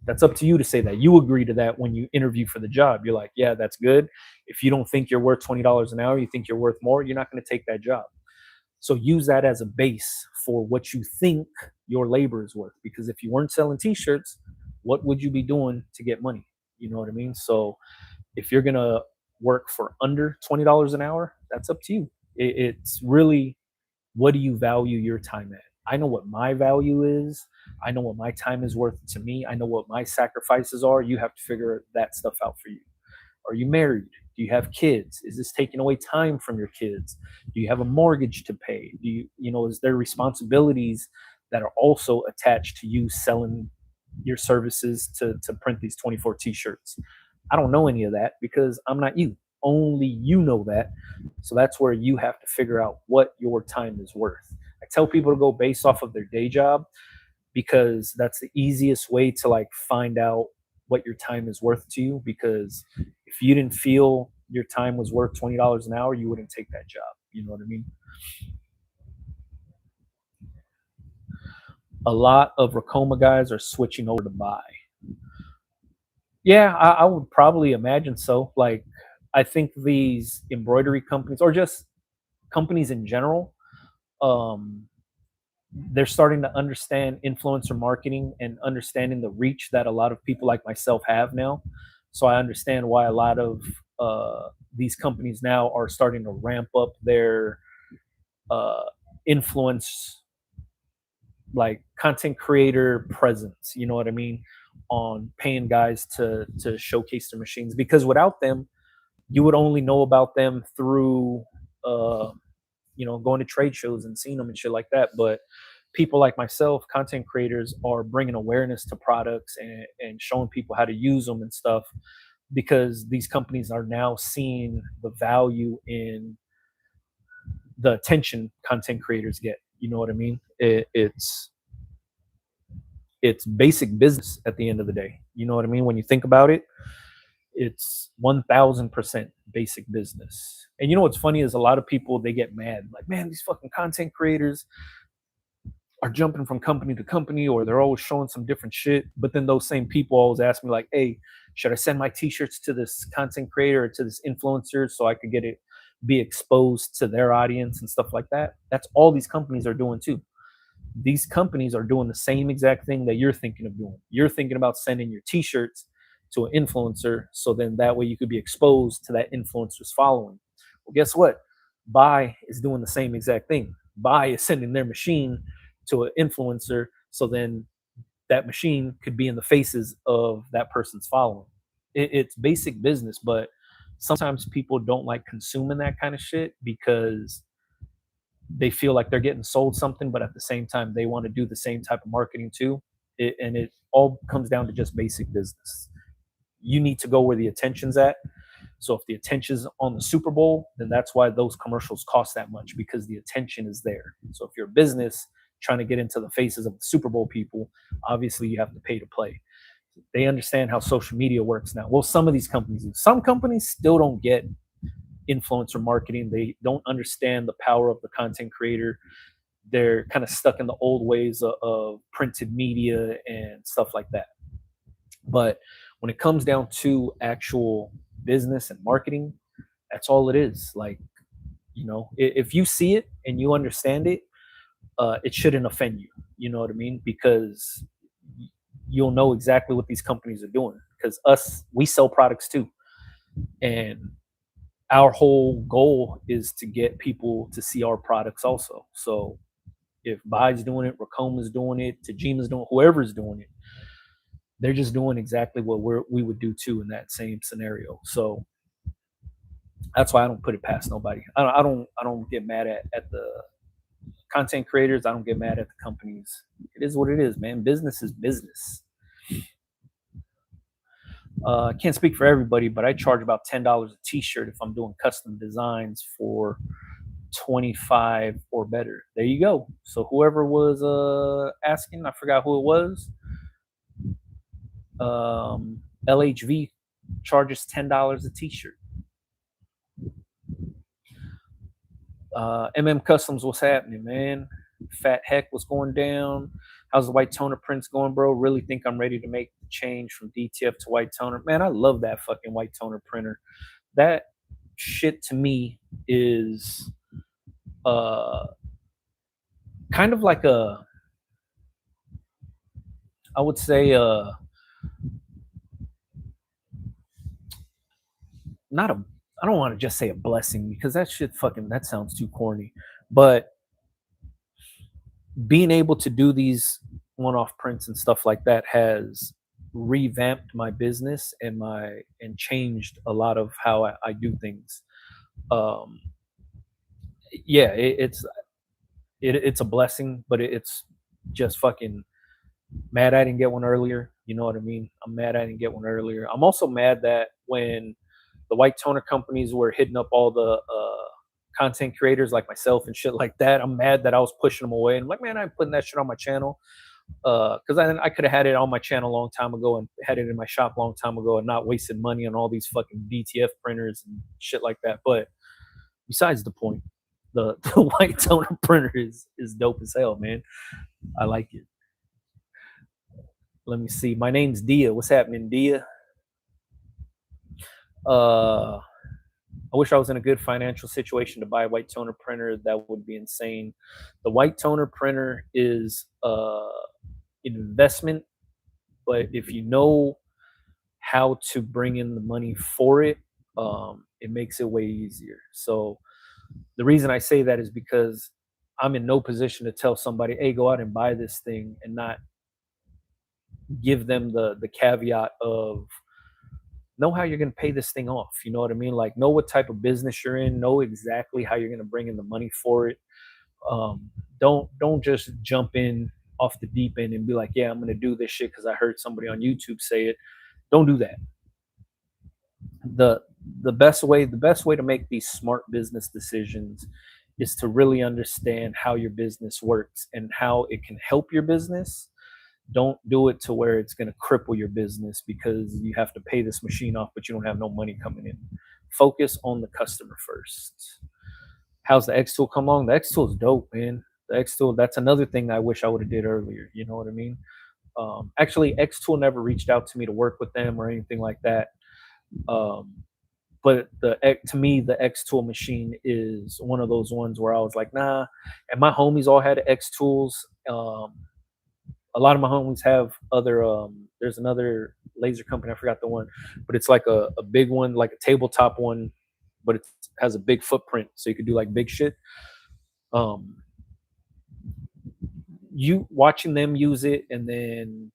That's up to you to say that. You agree to that when you interview for the job. You're like, yeah, that's good. If you don't think you're worth $20 an hour, you think you're worth more, you're not going to take that job. So use that as a base for what you think your labor is worth. Because if you weren't selling t-shirts, what would you be doing to get money? You know what I mean? So if you're gonna work for under $20 an hour, that's up to you. It's really, what do you value your time at? I know what my value is. I know what my time is worth to me. I know what my sacrifices are. You have to figure that stuff out for you. Are you married? Do you have kids? Is this taking away time from your kids? Do you have a mortgage to pay? Is there responsibilities that are also attached to you selling your services to print these 24 t-shirts? I don't know any of that because I'm not you. Only you know that. So that's where you have to figure out what your time is worth. I tell people to go based off of their day job because that's the easiest way to like find out what your time is worth to you, because if you didn't feel your time was worth $20 an hour, you wouldn't take that job. You know what I mean? A lot of Racoma guys are switching over to buy. Yeah, I would probably imagine so. Like, I think these embroidery companies or just companies in general, um, they're starting to understand influencer marketing and understanding the reach that a lot of people like myself have now. So I understand why a lot of these companies now are starting to ramp up their uh, influence, like content creator presence. You know what I mean? On paying guys to showcase their machines, because without them, you would only know about them through uh, going to trade shows and seeing them and shit like that. But people like myself, content creators, are bringing awareness to products and showing people how to use them and stuff, because these companies are now seeing the value in the attention content creators get. You know what I mean? It's basic business at the end of the day. You know what I mean? When you think about it, it's 1000% basic business. And you know what's funny is a lot of people, they get mad like, man, these fucking content creators are jumping from company to company, or they're always showing some different shit. But then those same people always ask me like, hey, should I send my t-shirts to this content creator or to this influencer so I could get it, be exposed to their audience and stuff like that? That's all these companies are doing too. These companies are doing the same exact thing that you're thinking of doing. You're thinking about sending your t-shirts to an influencer, so then that way you could be exposed to that influencer's following. Well, guess what? Buy is doing the same exact thing. Buy is sending their machine to an influencer, so then that machine could be in the faces of that person's following. It's basic business, but sometimes people don't like consuming that kind of shit because they feel like they're getting sold something, but at the same time they want to do the same type of marketing too. And it all comes down to just basic business. You need to go where the attention's at. So if the attention's on the Super Bowl, then that's why those commercials cost that much, because the attention is there. So if you're a business trying to get into the faces of the Super Bowl people, obviously you have to pay to play. They understand how social media works now. Well, some of these companies do. Some companies still don't get influencer marketing. They don't understand the power of the content creator. They're kind of stuck in the old ways of printed media and stuff like that. But when it comes down to actual business and marketing, that's all it is. Like, if you see it and you understand it, it shouldn't offend you. You know what I mean? Because you'll know exactly what these companies are doing. Because we sell products too. And our whole goal is to get people to see our products also. So if Bai's doing it, Racoma's doing it, Tajima's doing it, whoever's doing it, they're just doing exactly what we would do too in that same scenario. So That's why I don't put it past nobody. I don't get mad at the content creators. I don't get mad at the companies. It is what it is, man. Business is business. I can't speak for everybody, but I charge about $10 a t-shirt if I'm doing custom designs for 25 or better. There you go. So whoever was asking, I forgot who it was. LHV charges $10 a t-shirt. MM Customs, what's happening, man? Fat Heck, what's going down? How's the white toner prints going, bro? Really think I'm ready to make the change from DTF to white toner. Man, I love that fucking white toner printer. That shit to me is uh kind of like a, I would say not a, I don't want to just say a blessing because that shit fucking, that sounds too corny. But being able to do these one-off prints and stuff like that has revamped my business and changed a lot of how I do things. Um, yeah, it's a blessing, but it's just fucking mad I didn't get one earlier. You know what I mean? I'm mad I didn't get one earlier. I'm also mad that when the white toner companies were hitting up all the content creators like myself and shit like that, I'm mad that I was pushing them away. And I'm like, man, I'm putting that shit on my channel because I could have had it on my channel a long time ago and had it in my shop a long time ago and not wasted money on all these fucking DTF printers and shit like that. But besides the point, the white toner printer is dope as hell, man. I like it. Let me see. My name's Dia. What's happening, Dia? Uh, I wish I was in a good financial situation to buy a white toner printer. That would be insane. The white toner printer is an investment, but if you know how to bring in the money for it, it makes it way easier. So the reason I say that is because I'm in no position to tell somebody, "Hey, go out and buy this thing," and not give them the caveat of know how you're going to pay this thing off. You know what I mean? Like, know what type of business you're in, know exactly how you're going to bring in the money for it. Don't just jump in off the deep end and be like, yeah, I'm going to do this shit because I heard somebody on YouTube say it. Don't do that. the the best way to make these smart business decisions is to really understand how your business works and how it can help your business. Don't do it to where it's going to cripple your business because you have to pay this machine off but you don't have no money coming in. Focus on the customer first. How's the X tool come along? The X tool is dope, man. The X tool, that's another thing I wish I would have did earlier. You know what I mean? Actually, X tool never reached out to me to work with them or anything like that. um, but to me, the X tool machine is one of those ones where I was like, nah. And my homies all had X tools. A lot of my homies have other. There's another laser company. I forgot the one, but it's like a big one, like a tabletop one, but it has a big footprint, so you could do like big shit. Um, you watching them use it and then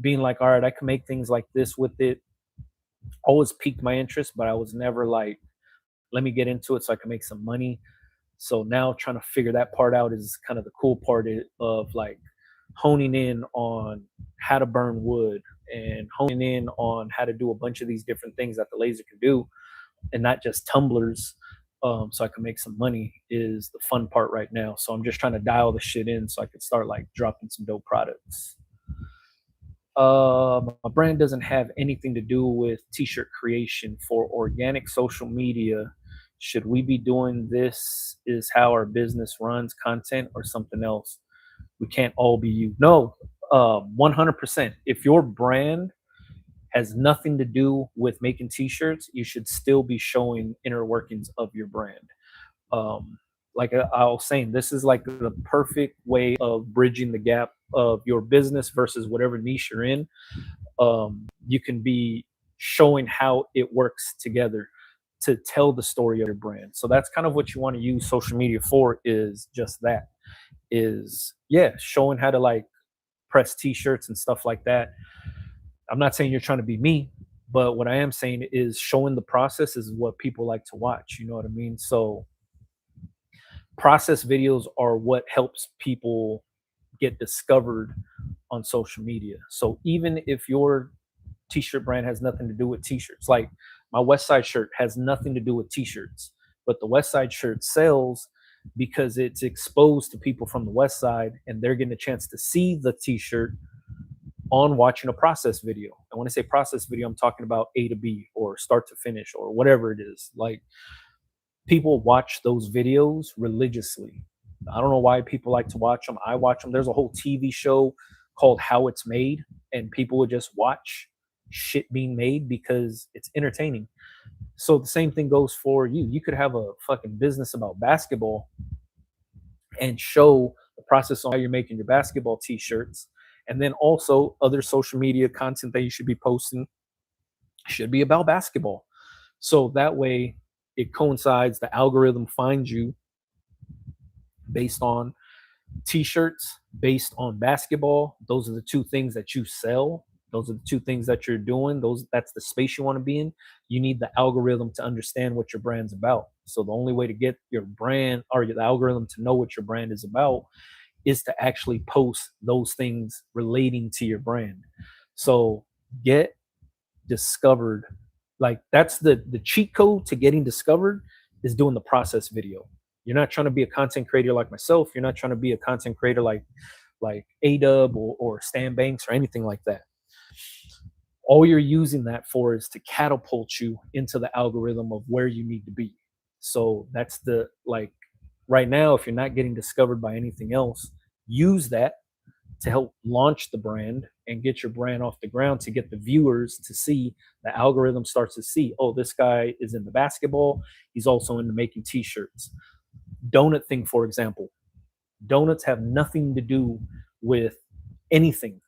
being like, all right, I can make things like this with it, always piqued my interest, but I was never like, let me get into it so I can make some money. So now trying to figure that part out is kind of the cool part of like honing in on how to burn wood and honing in on how to do a bunch of these different things that the laser can do and not just tumblers. So I can make some money is the fun part right now. So I'm just trying to dial the shit in so I can start like dropping some dope products. My brand doesn't have anything to do with t-shirt creation for organic social media. Should we be doing this? Is how our business runs content or something else? We can't all be you. No, 100%. If your brand has nothing to do with making t-shirts, you should still be showing inner workings of your brand. Like I was saying, this is like the perfect way of bridging the gap of your business versus whatever niche you're in. You can be showing how it works together to tell the story of your brand. So that's kind of what you want to use social media for, is just that, is yeah, showing how to like press t-shirts and stuff like that. I'm not saying you're trying to be me, But what I am saying is showing the process is what people like to watch. You know what I mean? So process videos are what helps people get discovered on social media. So even if your t-shirt brand has nothing to do with t-shirts, like my West Side shirt has nothing to do with t-shirts, but the West Side shirt sells because it's exposed to people from the West Side and they're getting a chance to see the t-shirt on watching a process video. And when I say process video, I'm talking about A to B or start to finish or whatever it is. Like people watch those videos religiously. I don't know why people like to watch them. I watch them. There's a whole TV show called How It's Made, and people would just watch shit being made because it's entertaining. So the same thing goes for you. You could have a fucking business about basketball and show the process on how you're making your basketball t-shirts. And then also other social media content that you should be posting should be about basketball. So that way it coincides, the algorithm finds you based on t-shirts, based on basketball. Those are the two things that you sell. Those are the two things that you're doing. That's the space you want to be in. You need the algorithm to understand what your brand's about. So the only way to get your brand or the algorithm to know what your brand is about is to actually post those things relating to your brand. So get discovered. Like that's the cheat code to getting discovered is doing the process video. You're not trying to be a content creator like myself. You're not trying to be a content creator like Adub or Stan Banks or anything like that. All you're using that for is to catapult you into the algorithm of where you need to be. So that's the like right now, if you're not getting discovered by anything else, use that to help launch the brand and get your brand off the ground, to get the viewers to see, the algorithm starts to see, oh, this guy is into basketball. He's also into making t-shirts. Donut thing, for example. Donuts have nothing to do with anything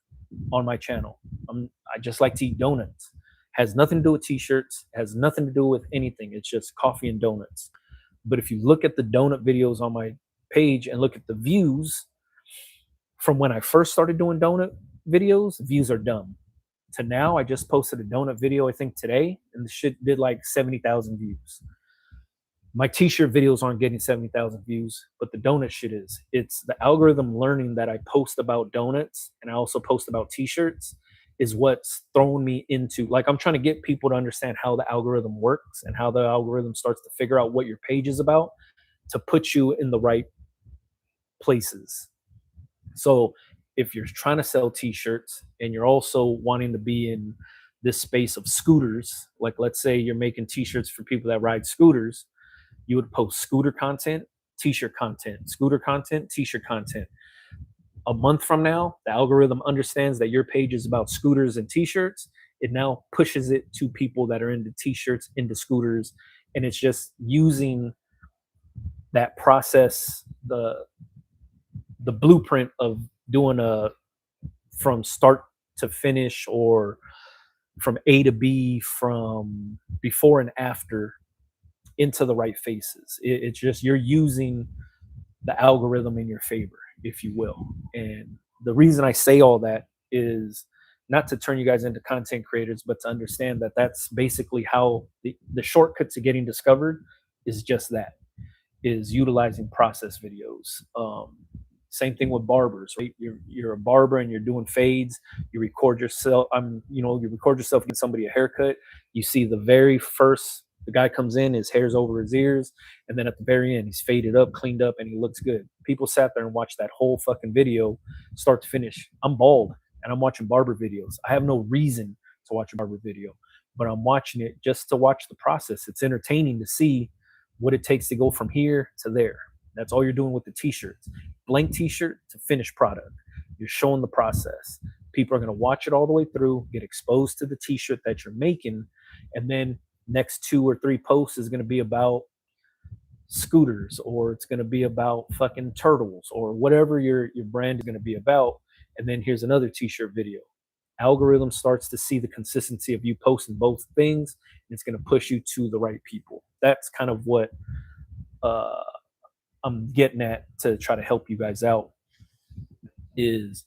on my channel. I just like to eat donuts. Has nothing to do with t-shirts, has nothing to do with anything. It's just coffee and donuts. But if you look at the donut videos on my page and look at the views, from when I first started doing donut videos, views are dumb. To now, I just posted a donut video, I think today, and the shit did like 70,000 views. My t-shirt videos aren't getting 70,000 views, but the donut shit is. It's the algorithm learning that I post about donuts and I also post about t-shirts is what's thrown me into, like, I'm trying to get people to understand how the algorithm works and how the algorithm starts to figure out what your page is about to put you in the right places. So if you're trying to sell t-shirts and you're also wanting to be in this space of scooters, like let's say you're making t-shirts for people that ride scooters, you would post scooter content, t-shirt content, scooter content, t-shirt content. A month from now, the algorithm understands that your page is about scooters and t-shirts. It now pushes it to people that are into t-shirts, into scooters, and it's just using that process, the blueprint of doing a from start to finish or from A to B, from before and after into the right faces. It's just you're using the algorithm in your favor, if you will. And the reason I say all that is not to turn you guys into content creators, but to understand that that's basically how the shortcut to getting discovered is just that, is utilizing process videos. Same thing with barbers, right? You're a barber and you're doing fades. You record yourself. You record yourself getting somebody a haircut. You see the very first, the guy comes in, his hair's over his ears, and then at the very end, he's faded up, cleaned up, and he looks good. People sat there and watched that whole fucking video, start to finish. I'm bald and I'm watching barber videos. I have no reason to watch a barber video, but I'm watching it just to watch the process. It's entertaining to see what it takes to go from here to there. That's all you're doing with the t-shirts. Blank t-shirt to finished product. You're showing the process. People are going to watch it all the way through, get exposed to the t-shirt that you're making, and then next 2 or 3 posts is going to be about scooters, or it's going to be about fucking turtles, or whatever your brand is going to be about. And then here's another t-shirt video. Algorithm starts to see the consistency of you posting both things, and it's going to push you to the right people. That's kind of what I'm getting at to try to help you guys out, is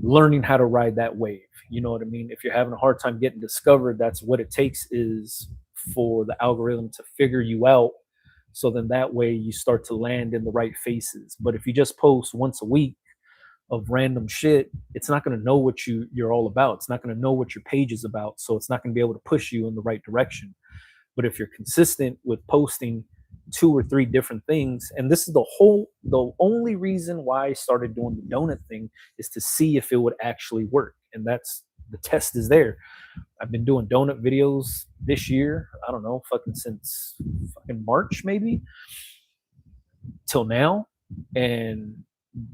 learning how to ride that wave. You know what I mean? If you're having a hard time getting discovered, that's what it takes, is for the algorithm to figure you out. So then that way you start to land in the right faces. But if you just post once a week of random shit, it's not going to know what you're all about. It's not going to know what your page is about. So it's not going to be able to push you in the right direction. But if you're consistent with posting 2 or 3 different things, and this is the only reason why I started doing the donut thing, is to see if it would actually work. And that's the test is there. I've been doing donut videos this year. I don't know, fucking since fucking March maybe till now. And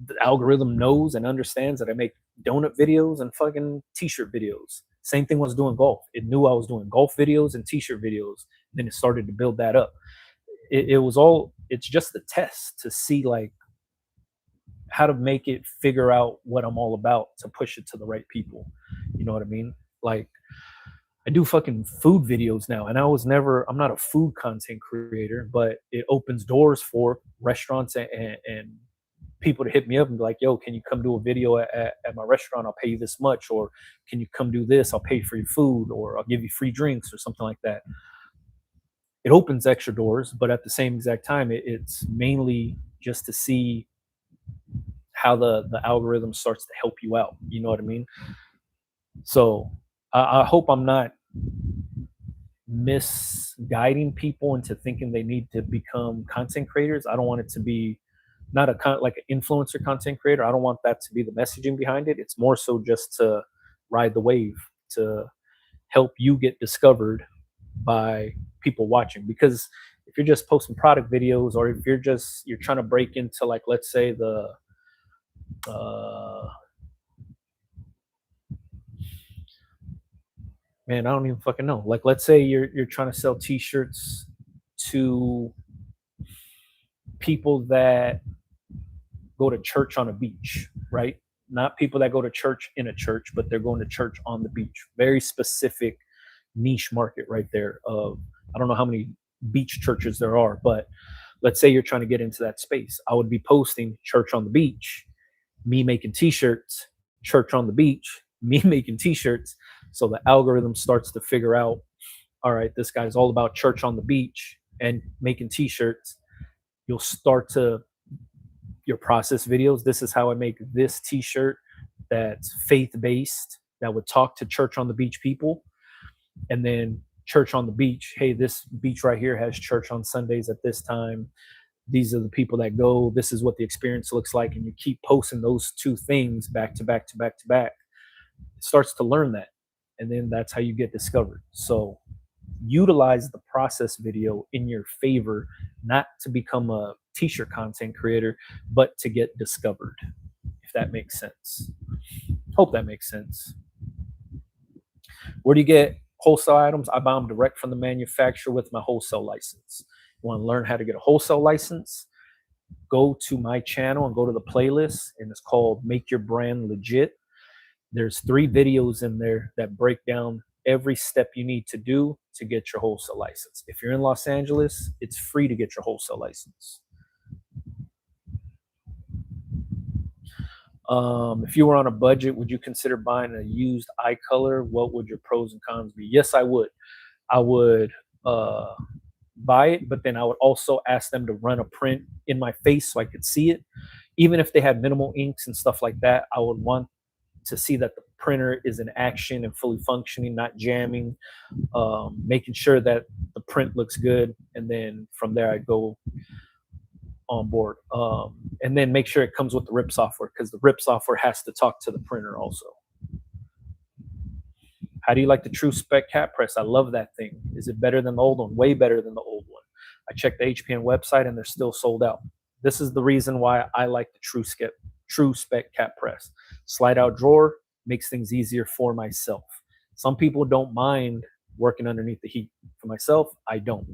the algorithm knows and understands that I make donut videos and fucking t-shirt videos. Same thing when I was doing golf. It knew I was doing golf videos and t-shirt videos. Then it started to build that up. It was all, it's just the test to see like how to make it figure out what I'm all about to push it to the right people. You know what I mean? Like, I do fucking food videos now, and I'm not a food content creator, but it opens doors for restaurants and people to hit me up and be like, yo, can you come do a video at my restaurant? I'll pay you this much. Or can you come do this? I'll pay for your food, or I'll give you free drinks or something like that. It opens extra doors, but at the same exact time, it's mainly just to see how the algorithm starts to help you out. You know what I mean? So I hope I'm not misguiding people into thinking they need to become content creators. I don't want it to be not like an influencer content creator. I don't want that to be the messaging behind it. It's more so just to ride the wave, to help you get discovered by people watching. Because if you're just posting product videos, or if you're trying to break into, like, let's say the man, I don't even fucking know. Like, let's say you're trying to sell t-shirts to people that go to church on a beach, right? Not people that go to church in a church, but they're going to church on the beach. Very specific niche market right there. Of, I don't know how many beach churches there are, but let's say you're trying to get into that space. I would be posting church on the beach, me making t-shirts, church on the beach, me making t-shirts. So the algorithm starts to figure out, all right, this guy's all about church on the beach and making t-shirts. You'll start to your process videos. This is how I make this t-shirt that's faith-based, that would talk to church on the beach people. And then church on the beach, hey, this beach right here has church on Sundays at this time. These are the people that go. This is what the experience looks like. And you keep posting those 2 things back to back to back to back. It starts to learn that. And then that's how you get discovered. So utilize the process video in your favor, not to become a t-shirt content creator, but to get discovered, if that makes sense. Hope that makes sense. Where do you get wholesale items? I buy them direct from the manufacturer with my wholesale license. You want to learn how to get a wholesale license? Go to my channel and go to the playlist, and it's called Make Your Brand Legit. There's 3 videos in there that break down every step you need to do to get your wholesale license. If you're in Los Angeles, it's free to get your wholesale license. If you were on a budget, would you consider buying a used iColor? What would your pros and cons be? Yes, I would. I would buy it, but then I would also ask them to run a print in my face so I could see it. Even if they had minimal inks and stuff like that, I would want to see that the printer is in action and fully functioning, not jamming, making sure that the print looks good. And then from there, I go on board. And then make sure it comes with the RIP software, because the RIP software has to talk to the printer also. How do you like the True Spec cat press? I love that thing. Is it better than the old one? Way better than the old one. I checked the HPN website and they're still sold out. This is the reason why I like the True Spec cat press. Slide out drawer makes things easier for myself. Some people don't mind working underneath the heat. For myself, I don't.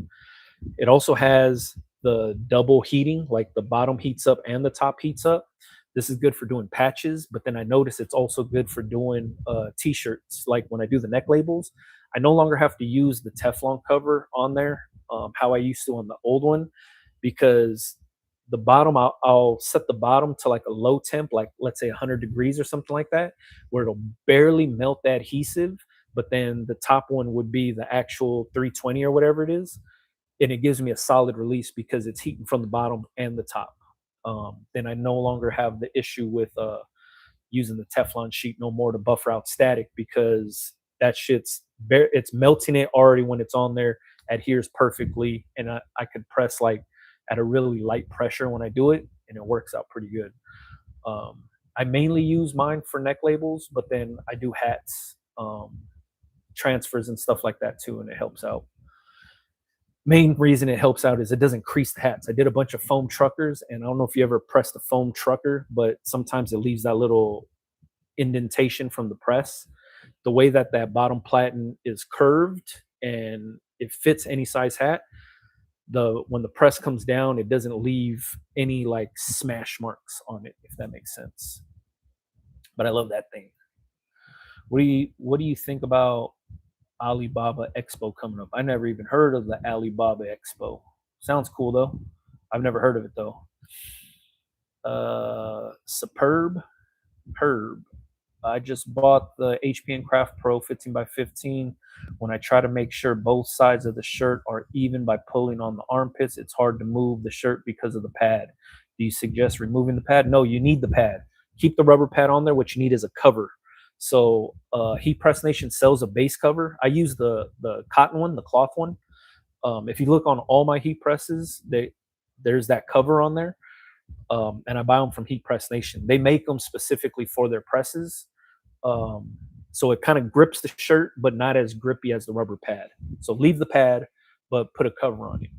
It also has the double heating, like the bottom heats up and the top heats up. This is good for doing patches, but then I notice it's also good for doing t-shirts. Like when I do the neck labels, I no longer have to use the Teflon cover on there, how I used to on the old one, because The bottom, I'll set the bottom to like a low temp, like let's say 100 degrees or something like that, where it'll barely melt the adhesive. But then the top one would be the actual 320 or whatever it is, and it gives me a solid release because it's heating from the bottom and the top. Then I no longer have the issue with using the Teflon sheet no more to buffer out static, because that shit's it's melting it already when it's on there, adheres perfectly, and I could press like at a really light pressure when I do it, and it works out pretty good. I mainly use mine for neck labels, but then I do hats, transfers, and stuff like that too, and it helps out. Main reason it helps out is it doesn't crease the hats. I did a bunch of foam truckers, and I don't know if you ever pressed a foam trucker, but sometimes it leaves that little indentation from the press. The way that that bottom platen is curved and it fits any size hat, the when the press comes down, it doesn't leave any like smash marks on it, if that makes sense. But I love that thing. What do you think about Alibaba Expo coming up? I never even heard of the Alibaba Expo. Sounds cool though. I've never heard of it though. Superb Herb. I just bought the HPN Craft Pro 15 by 15. When I try to make sure both sides of the shirt are even by pulling on the armpits, it's hard to move the shirt because of the pad. Do you suggest removing the pad? No, you need the pad. Keep the rubber pad on there. What you need is a cover. So Heat Press Nation sells a base cover. I use the cotton one, the cloth one. If you look on all my heat presses, there's that cover on there. And I buy them from Heat Press Nation. They make them specifically for their presses. Um, so it kind of grips the shirt, but not as grippy as the rubber pad. So leave the pad, but put a cover on it.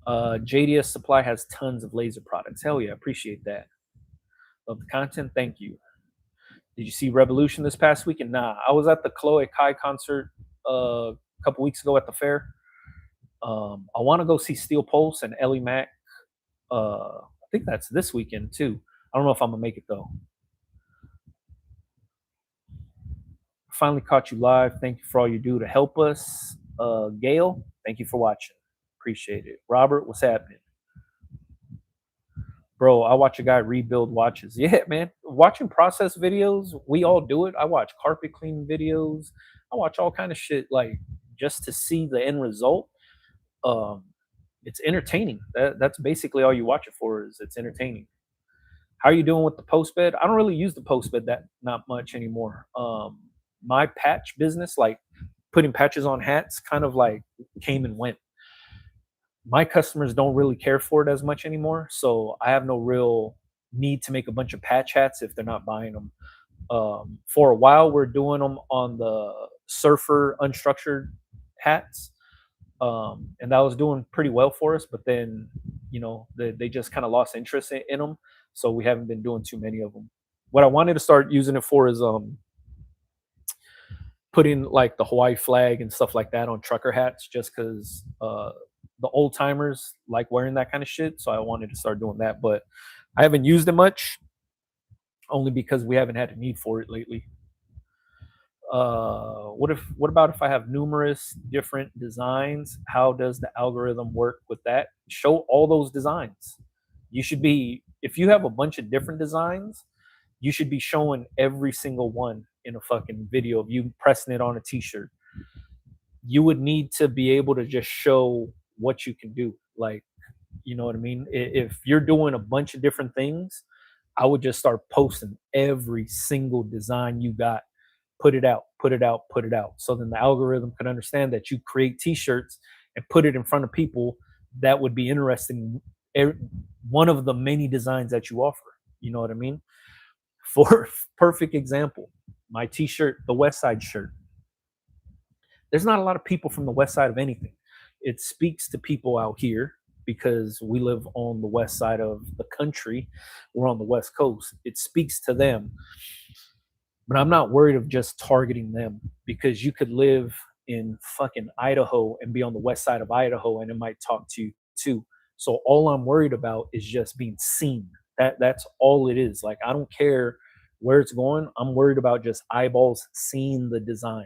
JDS Supply has tons of laser products. Hell yeah, appreciate that. Love the content. Thank you. Did you see Revolution this past weekend? Nah, I was at the Chloe Kai concert a couple weeks ago at the fair. I want to go see Steel Pulse and Ellie Mac. I think that's this weekend too. I don't know if I'm gonna make it though. Finally caught you live. Thank you for all you do to help us. Gail, thank you for watching. Appreciate it. Robert, what's happening? Bro, I watch a guy rebuild watches. Yeah, man. Watching process videos, we all do it. I watch carpet cleaning videos. I watch all kind of shit, like just to see the end result. Um, it's entertaining. That's basically all you watch it for, is it's entertaining. How are you doing with the post bed? I don't really use the post bed that not much anymore. My patch business, like putting patches on hats, kind of like came and went. My customers don't really care for it as much anymore, so I have no real need to make a bunch of patch hats if they're not buying them. For a while, we're doing them on the surfer unstructured hats, and that was doing pretty well for us. But then, they just kind of lost interest in them, so we haven't been doing too many of them. What I wanted to start using it for is putting like the Hawaii flag and stuff like that on trucker hats, just because the old timers like wearing that kind of shit. So I wanted to start doing that, but I haven't used it much, only because we haven't had a need for it lately. What about if I have numerous different designs? How does the algorithm work with that? Show all those designs. You should be, if you have a bunch of different designs, you should be showing every single one in a fucking video of you pressing it on a t-shirt. You would need to be able to just show what you can do. Like, you know what I mean? If you're doing a bunch of different things, I would just start posting every single design you got. Put it out, put it out, put it out. So then the algorithm can understand that you create t-shirts and put it in front of people that would be interested in one of the many designs that you offer. You know what I mean? For perfect example, my t-shirt, the West Side shirt. There's not a lot of people from the West Side of anything. It speaks to people out here because we live on the west side of the country. We're on the West Coast. It speaks to them. But I'm not worried of just targeting them, because you could live in fucking Idaho and be on the west side of Idaho and it might talk to you too. So all I'm worried about is just being seen. That's all it is. Like, I don't care where it's going. I'm worried about just eyeballs seeing the design.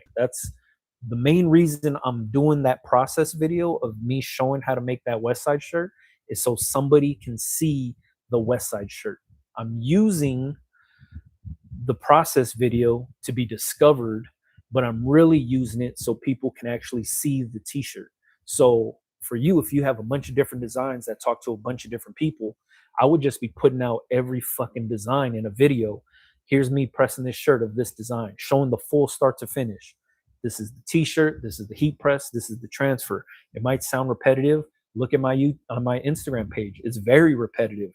The main reason I'm doing that process video of me showing how to make that West Side shirt is so somebody can see the West Side shirt. I'm using the process video to be discovered, but I'm really using it so people can actually see the t-shirt. So for you, if you have a bunch of different designs that talk to a bunch of different people, I would just be putting out every fucking design in a video. Here's me pressing this shirt of this design, showing the full start to finish. This is the t-shirt, this is the heat press, this is the transfer. It might sound repetitive. Look at on my Instagram page. It's very repetitive,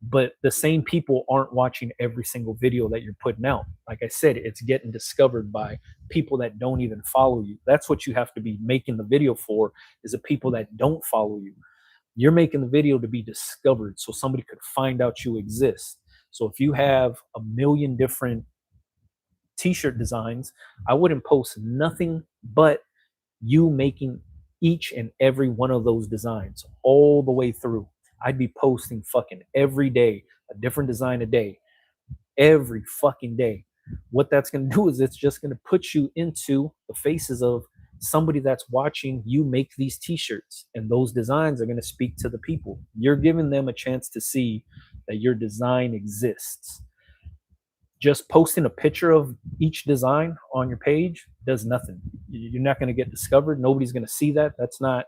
but the same people aren't watching every single video that you're putting out. Like I said, it's getting discovered by people that don't even follow you. That's what you have to be making the video for, is the people that don't follow you. You're making the video to be discovered so somebody could find out you exist. So if you have a million different t-shirt designs, I wouldn't post nothing but you making each and every one of those designs all the way through. I'd be posting fucking every day, a different design a day, every fucking day. What that's going to do is it's just going to put you into the faces of somebody that's watching you make these t-shirts, and those designs are going to speak to the people. You're giving them a chance to see that your design exists. Just posting a picture of each design on your page does nothing. You're not going to get discovered. Nobody's going to see that. That's not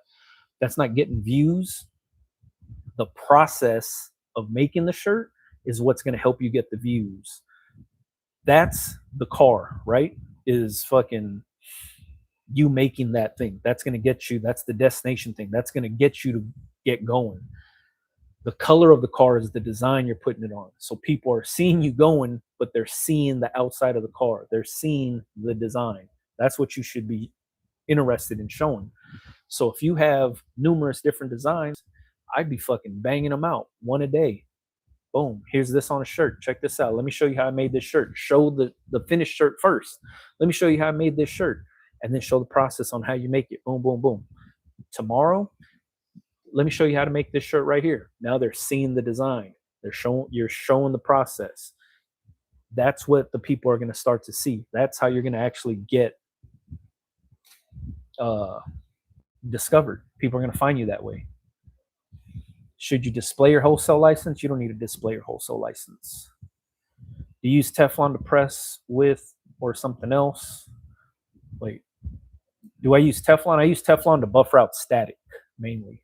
getting views. The process of making the shirt is what's going to help you get the views. That's the car, right? Is fucking you making that thing. That's going to get you, that's the destination thing. That's going to get you to get going. The color of the car is the design you're putting it on. So people are seeing you going, but they're seeing the outside of the car. They're seeing the design. That's what you should be interested in showing. So if you have numerous different designs, I'd be fucking banging them out one a day. Boom, here's this on a shirt. Check this out. Let me show you how I made this shirt. Show the finished shirt first. Let me show you how I made this shirt. And then show the process on how you make it. Boom, boom, boom. Tomorrow, let me show you how to make this shirt right here. Now they're seeing the design. You're showing the process. That's what the people are going to start to see. That's how you're going to actually get discovered. People are going to find you that way. Should you display your wholesale license? You don't need to display your wholesale license. Do you use Teflon to press with or something else? Wait, do I use Teflon? I use Teflon to buffer out static mainly.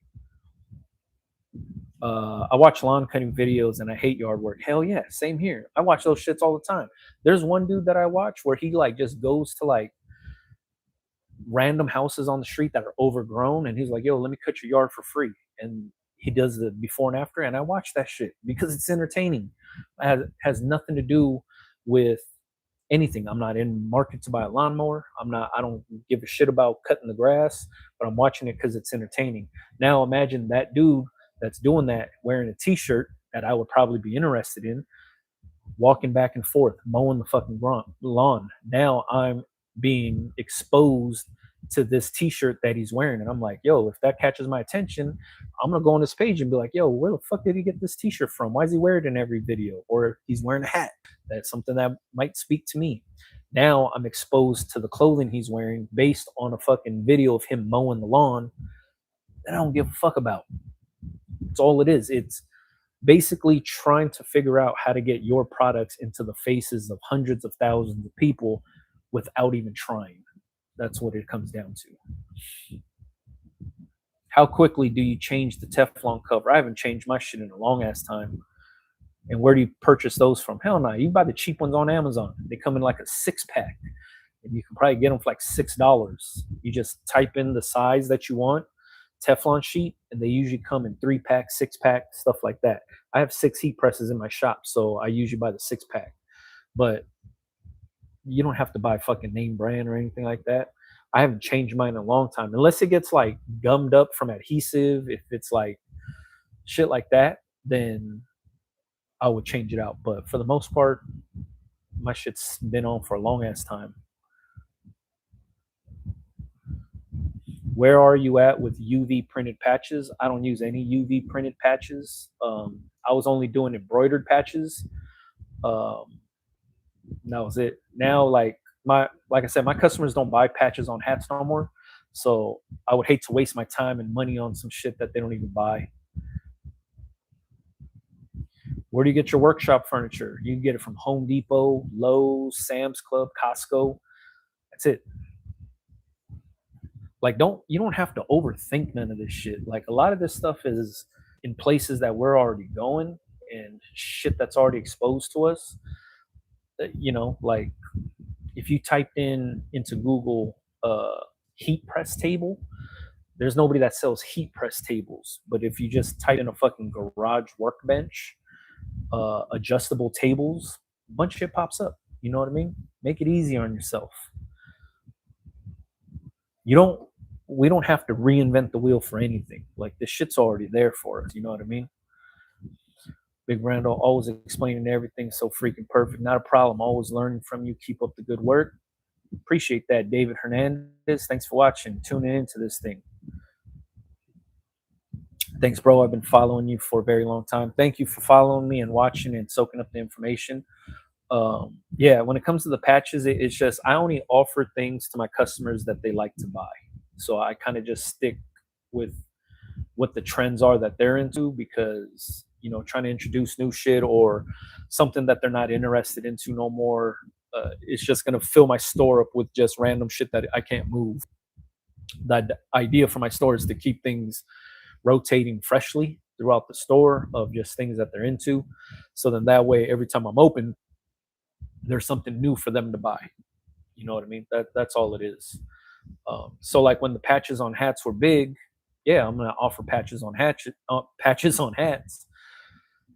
I watch lawn cutting videos and I hate yard work. Hell yeah, same here. I watch those shits all the time. There's one dude that I watch where he like just goes to like random houses on the street that are overgrown, and he's like, yo, let me cut your yard for free. And he does the before and after, and I watch that shit because it's entertaining. It has nothing to do with anything. I'm not in market to buy a lawnmower. I don't give a shit about cutting the grass, but I'm watching it because it's entertaining. Now imagine that dude that's doing that wearing a t-shirt that I would probably be interested in, walking back and forth, mowing the fucking lawn. Now I'm being exposed to this t-shirt that he's wearing, and I'm like, yo, if that catches my attention, I'm gonna go on his page and be like, yo, where the fuck did he get this t-shirt from? Why is he wearing it in every video? Or he's wearing a hat. That's something that might speak to me. Now I'm exposed to the clothing he's wearing based on a fucking video of him mowing the lawn that I don't give a fuck about. It's all it is. It's basically trying to figure out how to get your products into the faces of hundreds of thousands of people without even trying. That's what it comes down to. How quickly do you change the Teflon cover? I haven't changed my shit in a long ass time. And where do you purchase those from? Hell no, you buy the cheap ones on Amazon. They come in like a 6-pack. And you can probably get them for like $6. You just type in the size that you want, Teflon sheet, and they usually come in 3-pack, 6-pack, stuff like that. I have 6 heat presses in my shop, so I usually buy the 6-pack. But you don't have to buy fucking name brand or anything like that. I haven't changed mine in a long time, unless it gets like gummed up from adhesive. If it's like shit like that, then I would change it out. But for the most part, my shit's been on for a long ass time. Where are you at with UV printed patches? I don't use any UV printed patches. I was only doing embroidered patches. That was it. Now, like like I said, my customers don't buy patches on hats no more. So I would hate to waste my time and money on some shit that they don't even buy. Where do you get your workshop furniture? You can get it from Home Depot, Lowe's, Sam's Club, Costco. That's it. Like, you don't have to overthink none of this shit. Like, a lot of this stuff is in places that we're already going and shit that's already exposed to us. Like if you typed into Google heat press table, there's nobody that sells heat press tables. But if you just type in a fucking garage workbench, adjustable tables, a bunch of shit pops up. You know what I mean? Make it easy on yourself. You don't We don't have to reinvent the wheel for anything. Like, the shit's already there for us. You know what I mean? Big Randall, always explaining everything so freaking perfect. Not a problem. Always learning from you. Keep up the good work. Appreciate that, David Hernandez. Thanks for watching, tuning into this thing. Thanks, bro. I've been following you for a very long time. Thank you for following me and watching and soaking up the information. Yeah, when it comes to the patches, it's just I only offer things to my customers that they like to buy. So I kind of just stick with what the trends are that they're into, because trying to introduce new shit or something that they're not interested into no more, it's just going to fill my store up with just random shit that I can't move. The idea for my store is to keep things rotating freshly throughout the store of just things that they're into, so then that way every time I'm open there's something new for them to buy. You know what I mean? That's all it is. So like when the patches on hats were big, yeah, I'm gonna offer patches on hats.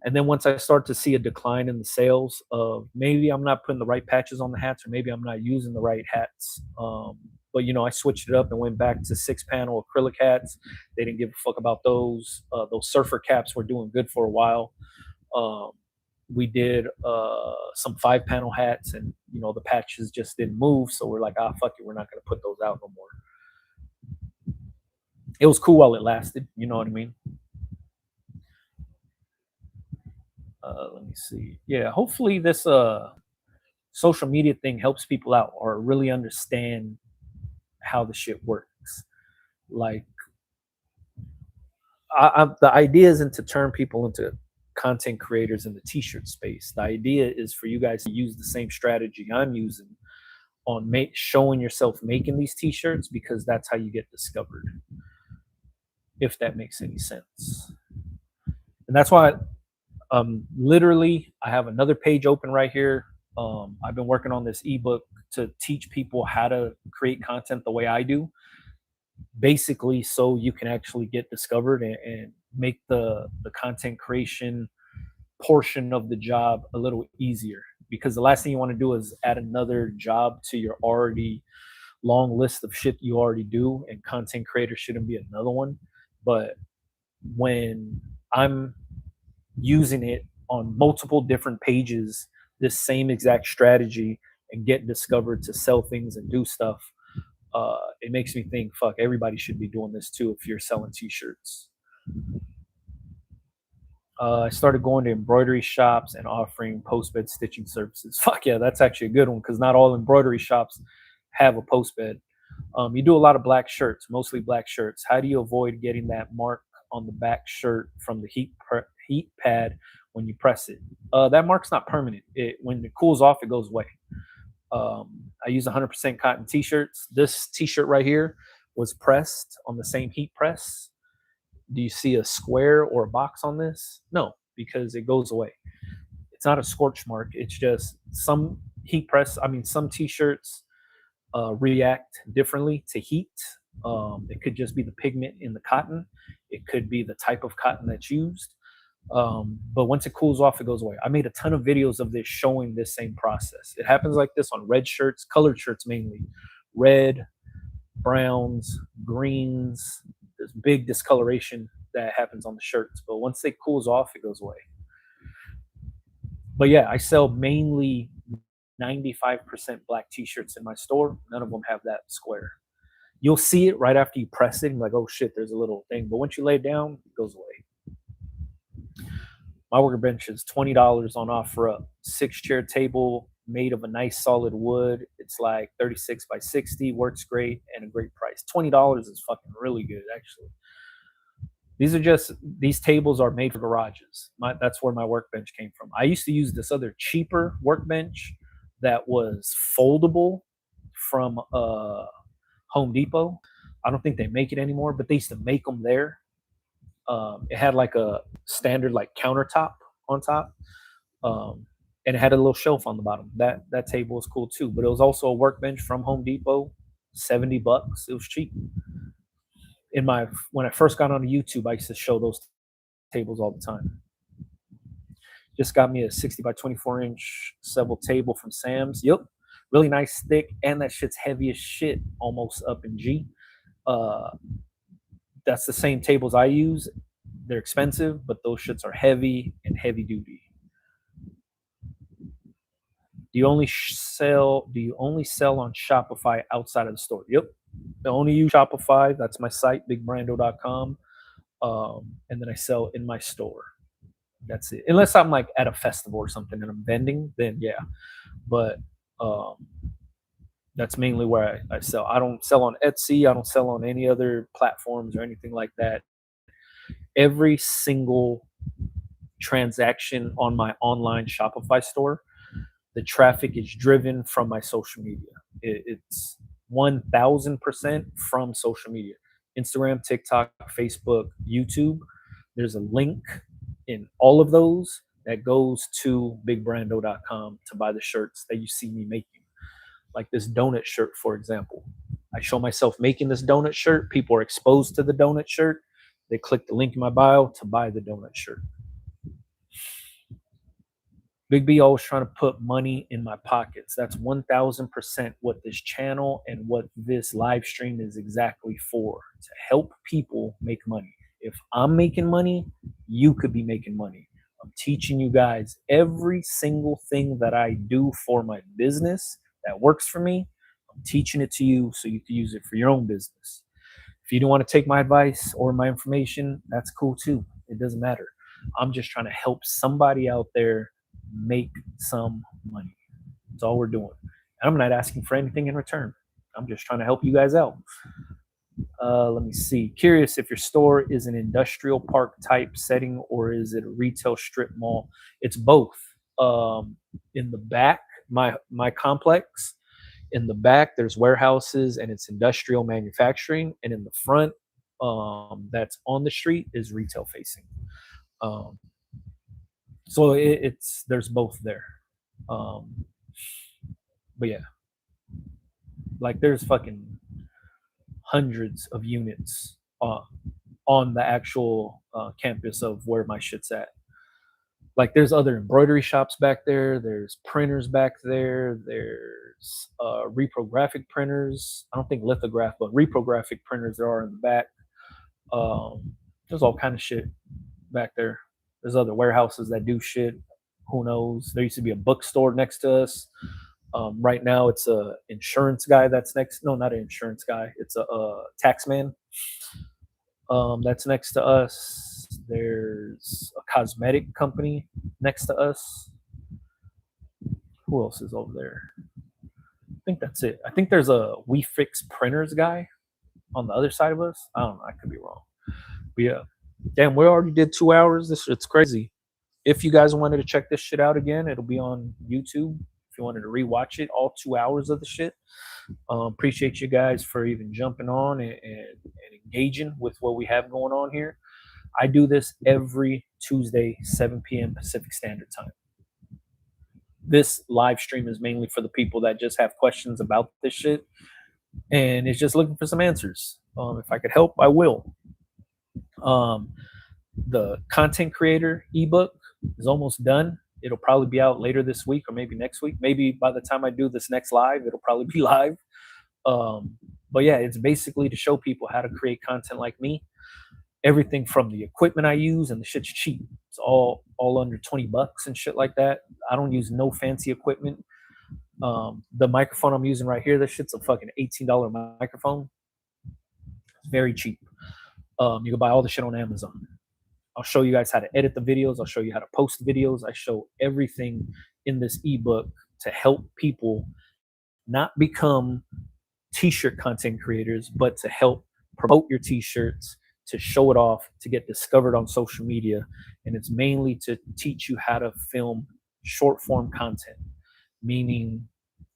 And then once I start to see a decline in the sales of maybe I'm not putting the right patches on the hats, or maybe I'm not using the right hats. But I switched it up and went back to 6-panel acrylic hats. They didn't give a fuck about those. Those surfer caps were doing good for a while. We did some 5-panel hats, and the patches just didn't move. So we're like, fuck it, we're not gonna put those out no more. It was cool while it lasted. You know what I mean? Let me see. Yeah, hopefully this social media thing helps people out or really understand how the shit works. Like, the idea isn't to turn people into content creators in the t-shirt space. The idea is for you guys to use the same strategy I'm using on showing yourself making these t-shirts, because that's how you get discovered, if that makes any sense. And that's why literally I have another page open right here. I've been working on this ebook to teach people how to create content the way I do, basically so you can actually get discovered and make the content creation portion of the job a little easier. Because the last thing you want to do is add another job to your already long list of shit you already do, and content creator shouldn't be another one. But when I'm using it on multiple different pages, this same exact strategy, and get discovered to sell things and do stuff, it makes me think, fuck, everybody should be doing this too if you're selling t-shirts. I started going to embroidery shops and offering post-bed stitching services. Fuck yeah, that's actually a good one, because not all embroidery shops have a post-bed. You do a lot of black shirts, mostly black shirts. How do you avoid getting that mark on the back shirt from the heat pad when you press it? That mark's not permanent. When it cools off, it goes away. I use 100% cotton t-shirts. This t-shirt right here was pressed on the same heat press. Do you see a square or a box on this? No, because it goes away. It's not a scorch mark. It's just some some t-shirts react differently to heat. It could just be the pigment in the cotton. It could be the type of cotton that's used. But once it cools off, it goes away. I made a ton of videos of this showing this same process. It happens like this on red shirts, colored shirts mainly. Red, browns, greens. There's big discoloration that happens on the shirts. But once it cools off, it goes away. But yeah, I sell mainly 95% black t-shirts in my store. None of them have that square. You'll see it right after you press it and like, oh shit, there's a little thing. But once you lay it down, it goes away. My workbench is $20 on OfferUp. 6-chair table made of a nice solid wood. It's like 36 by 60, works great, and a great price. $20 is fucking really good, actually. These tables are made for garages. That's where my workbench came from. I used to use this other cheaper workbench that was foldable from Home Depot. I don't think they make it anymore, but they used to make them there. It had like a standard like countertop on top, and it had a little shelf on the bottom. That table was cool too, but it was also a workbench from Home Depot, $70. It was cheap. When I first got on YouTube, I used to show those tables all the time. Just got me a 60 by 24 inch Seville table from Sam's. Yep, really nice, thick, and that shit's heavy as shit, almost up in G. That's the same tables I use. They're expensive, but those shits are heavy and heavy duty. Do you only sell on Shopify outside of the store? Yep. I only use Shopify. That's my site, bigbrando.com. And then I sell in my store. That's it. Unless I'm like at a festival or something and I'm vending, then yeah. But that's mainly where I sell. I don't sell on Etsy. I don't sell on any other platforms or anything like that. Every single transaction on my online Shopify store, the traffic is driven from my social media. It's 1000% from social media. Instagram, TikTok, Facebook, YouTube. There's a link in all of those that goes to bigbrando.com to buy the shirts that you see me making. Like this donut shirt, for example. I show myself making this donut shirt. People are exposed to the donut shirt. They click the link in my bio to buy the donut shirt. Big B always trying to put money in my pockets. That's 1000% what this channel and what this live stream is exactly for, to help people make money. If I'm making money, you could be making money. I'm teaching you guys every single thing that I do for my business that works for me. I'm teaching it to you so you can use it for your own business. If you don't want to take my advice or my information, that's cool too. It doesn't matter. I'm just trying to help somebody out there make some money. That's all we're doing. And I'm not asking for anything in return. I'm just trying to help you guys out. Let me see. Curious if your store is an industrial park type setting or is it a retail strip mall? It's both. In the back, my complex, in the back, there's warehouses and it's industrial manufacturing. And in the front, that's on the street, is retail facing. So there's both there. But yeah, like there's fucking hundreds of units on the actual campus of where my shit's at. Like there's other embroidery shops back there. There's printers back there. There's reprographic printers. I don't think lithograph, but reprographic printers there are in the back. There's all kind of shit back there. There's other warehouses that do shit. Who knows? There used to be a bookstore next to us. Right now, it's a insurance guy that's next. No, not an insurance guy. It's a tax man. That's next to us. There's a cosmetic company next to us. Who else is over there? I think that's it. I think there's a We Fix Printers guy on the other side of us. I don't know. I could be wrong. But yeah. Damn, we already did 2 hours. This shit's crazy. If you guys wanted to check this shit out again, it'll be on YouTube. If you wanted to rewatch it, all 2 hours of the shit. Appreciate you guys for even jumping on and engaging with what we have going on here. I do this every Tuesday, 7 p.m. Pacific Standard Time. This live stream is mainly for the people that just have questions about this shit and is just looking for some answers. If I could help, I will. The content creator ebook is almost done. It'll probably be out later this week or maybe next week. Maybe by the time I do this next live, it'll probably be live. But yeah, it's basically to show people how to create content like me. Everything from the equipment I use, and the shit's cheap. It's all under $20 and shit like that. I don't use no fancy equipment. The microphone I'm using right here, this shit's a fucking $18 microphone. It's very cheap. You can buy all the shit on Amazon. I'll show you guys how to edit the videos. I'll show you how to post videos. I show everything in this ebook to help people not become t-shirt content creators, but to help promote your t-shirts, to show it off, to get discovered on social media. And it's mainly to teach you how to film short form content, meaning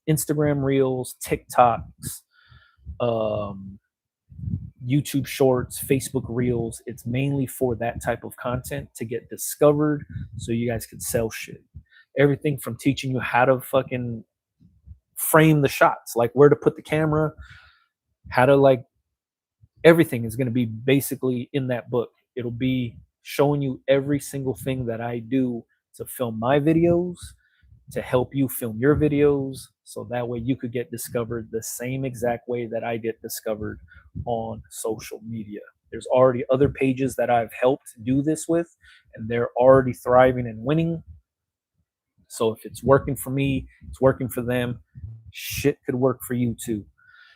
Instagram reels, TikToks, um, YouTube shorts, Facebook reels. It's mainly for that type of content to get discovered so you guys can sell shit. Everything from teaching you how to fucking frame the shots, like where to put the camera, how to like everything is going to be basically in that book. It'll be showing you every single thing that I do to film my videos, to help you film your videos, so that way you could get discovered the same exact way that I get discovered on social media. There's already other pages that I've helped do this with, and they're already thriving and winning. So if it's working for me, it's working for them. Shit could work for you too.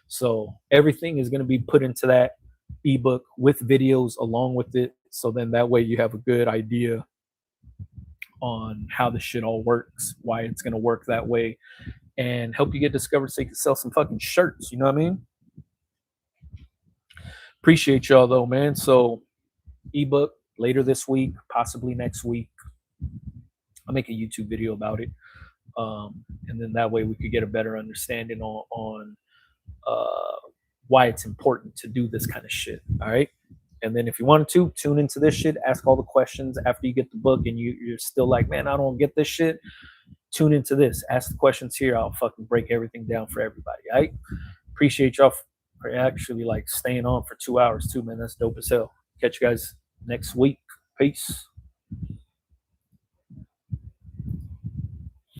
So everything is going to be put into that ebook with videos along with it. So then that way you have a good idea on how this shit all works, why it's going to work that way, and help you get discovered so you can sell some fucking shirts. You know what I mean? Appreciate y'all though, man. So ebook later this week, possibly next week. I'll make a YouTube video about it. And then that way we could get a better understanding on why it's important to do this kind of shit. All right. And then if you wanted to tune into this shit, ask all the questions after you get the book and you're still like, man, I don't get this shit. Tune into this. Ask the questions here. I'll fucking break everything down for everybody. All right. Appreciate y'all for actually like staying on for 2 hours too, man. That's dope as hell. Catch you guys next week. Peace.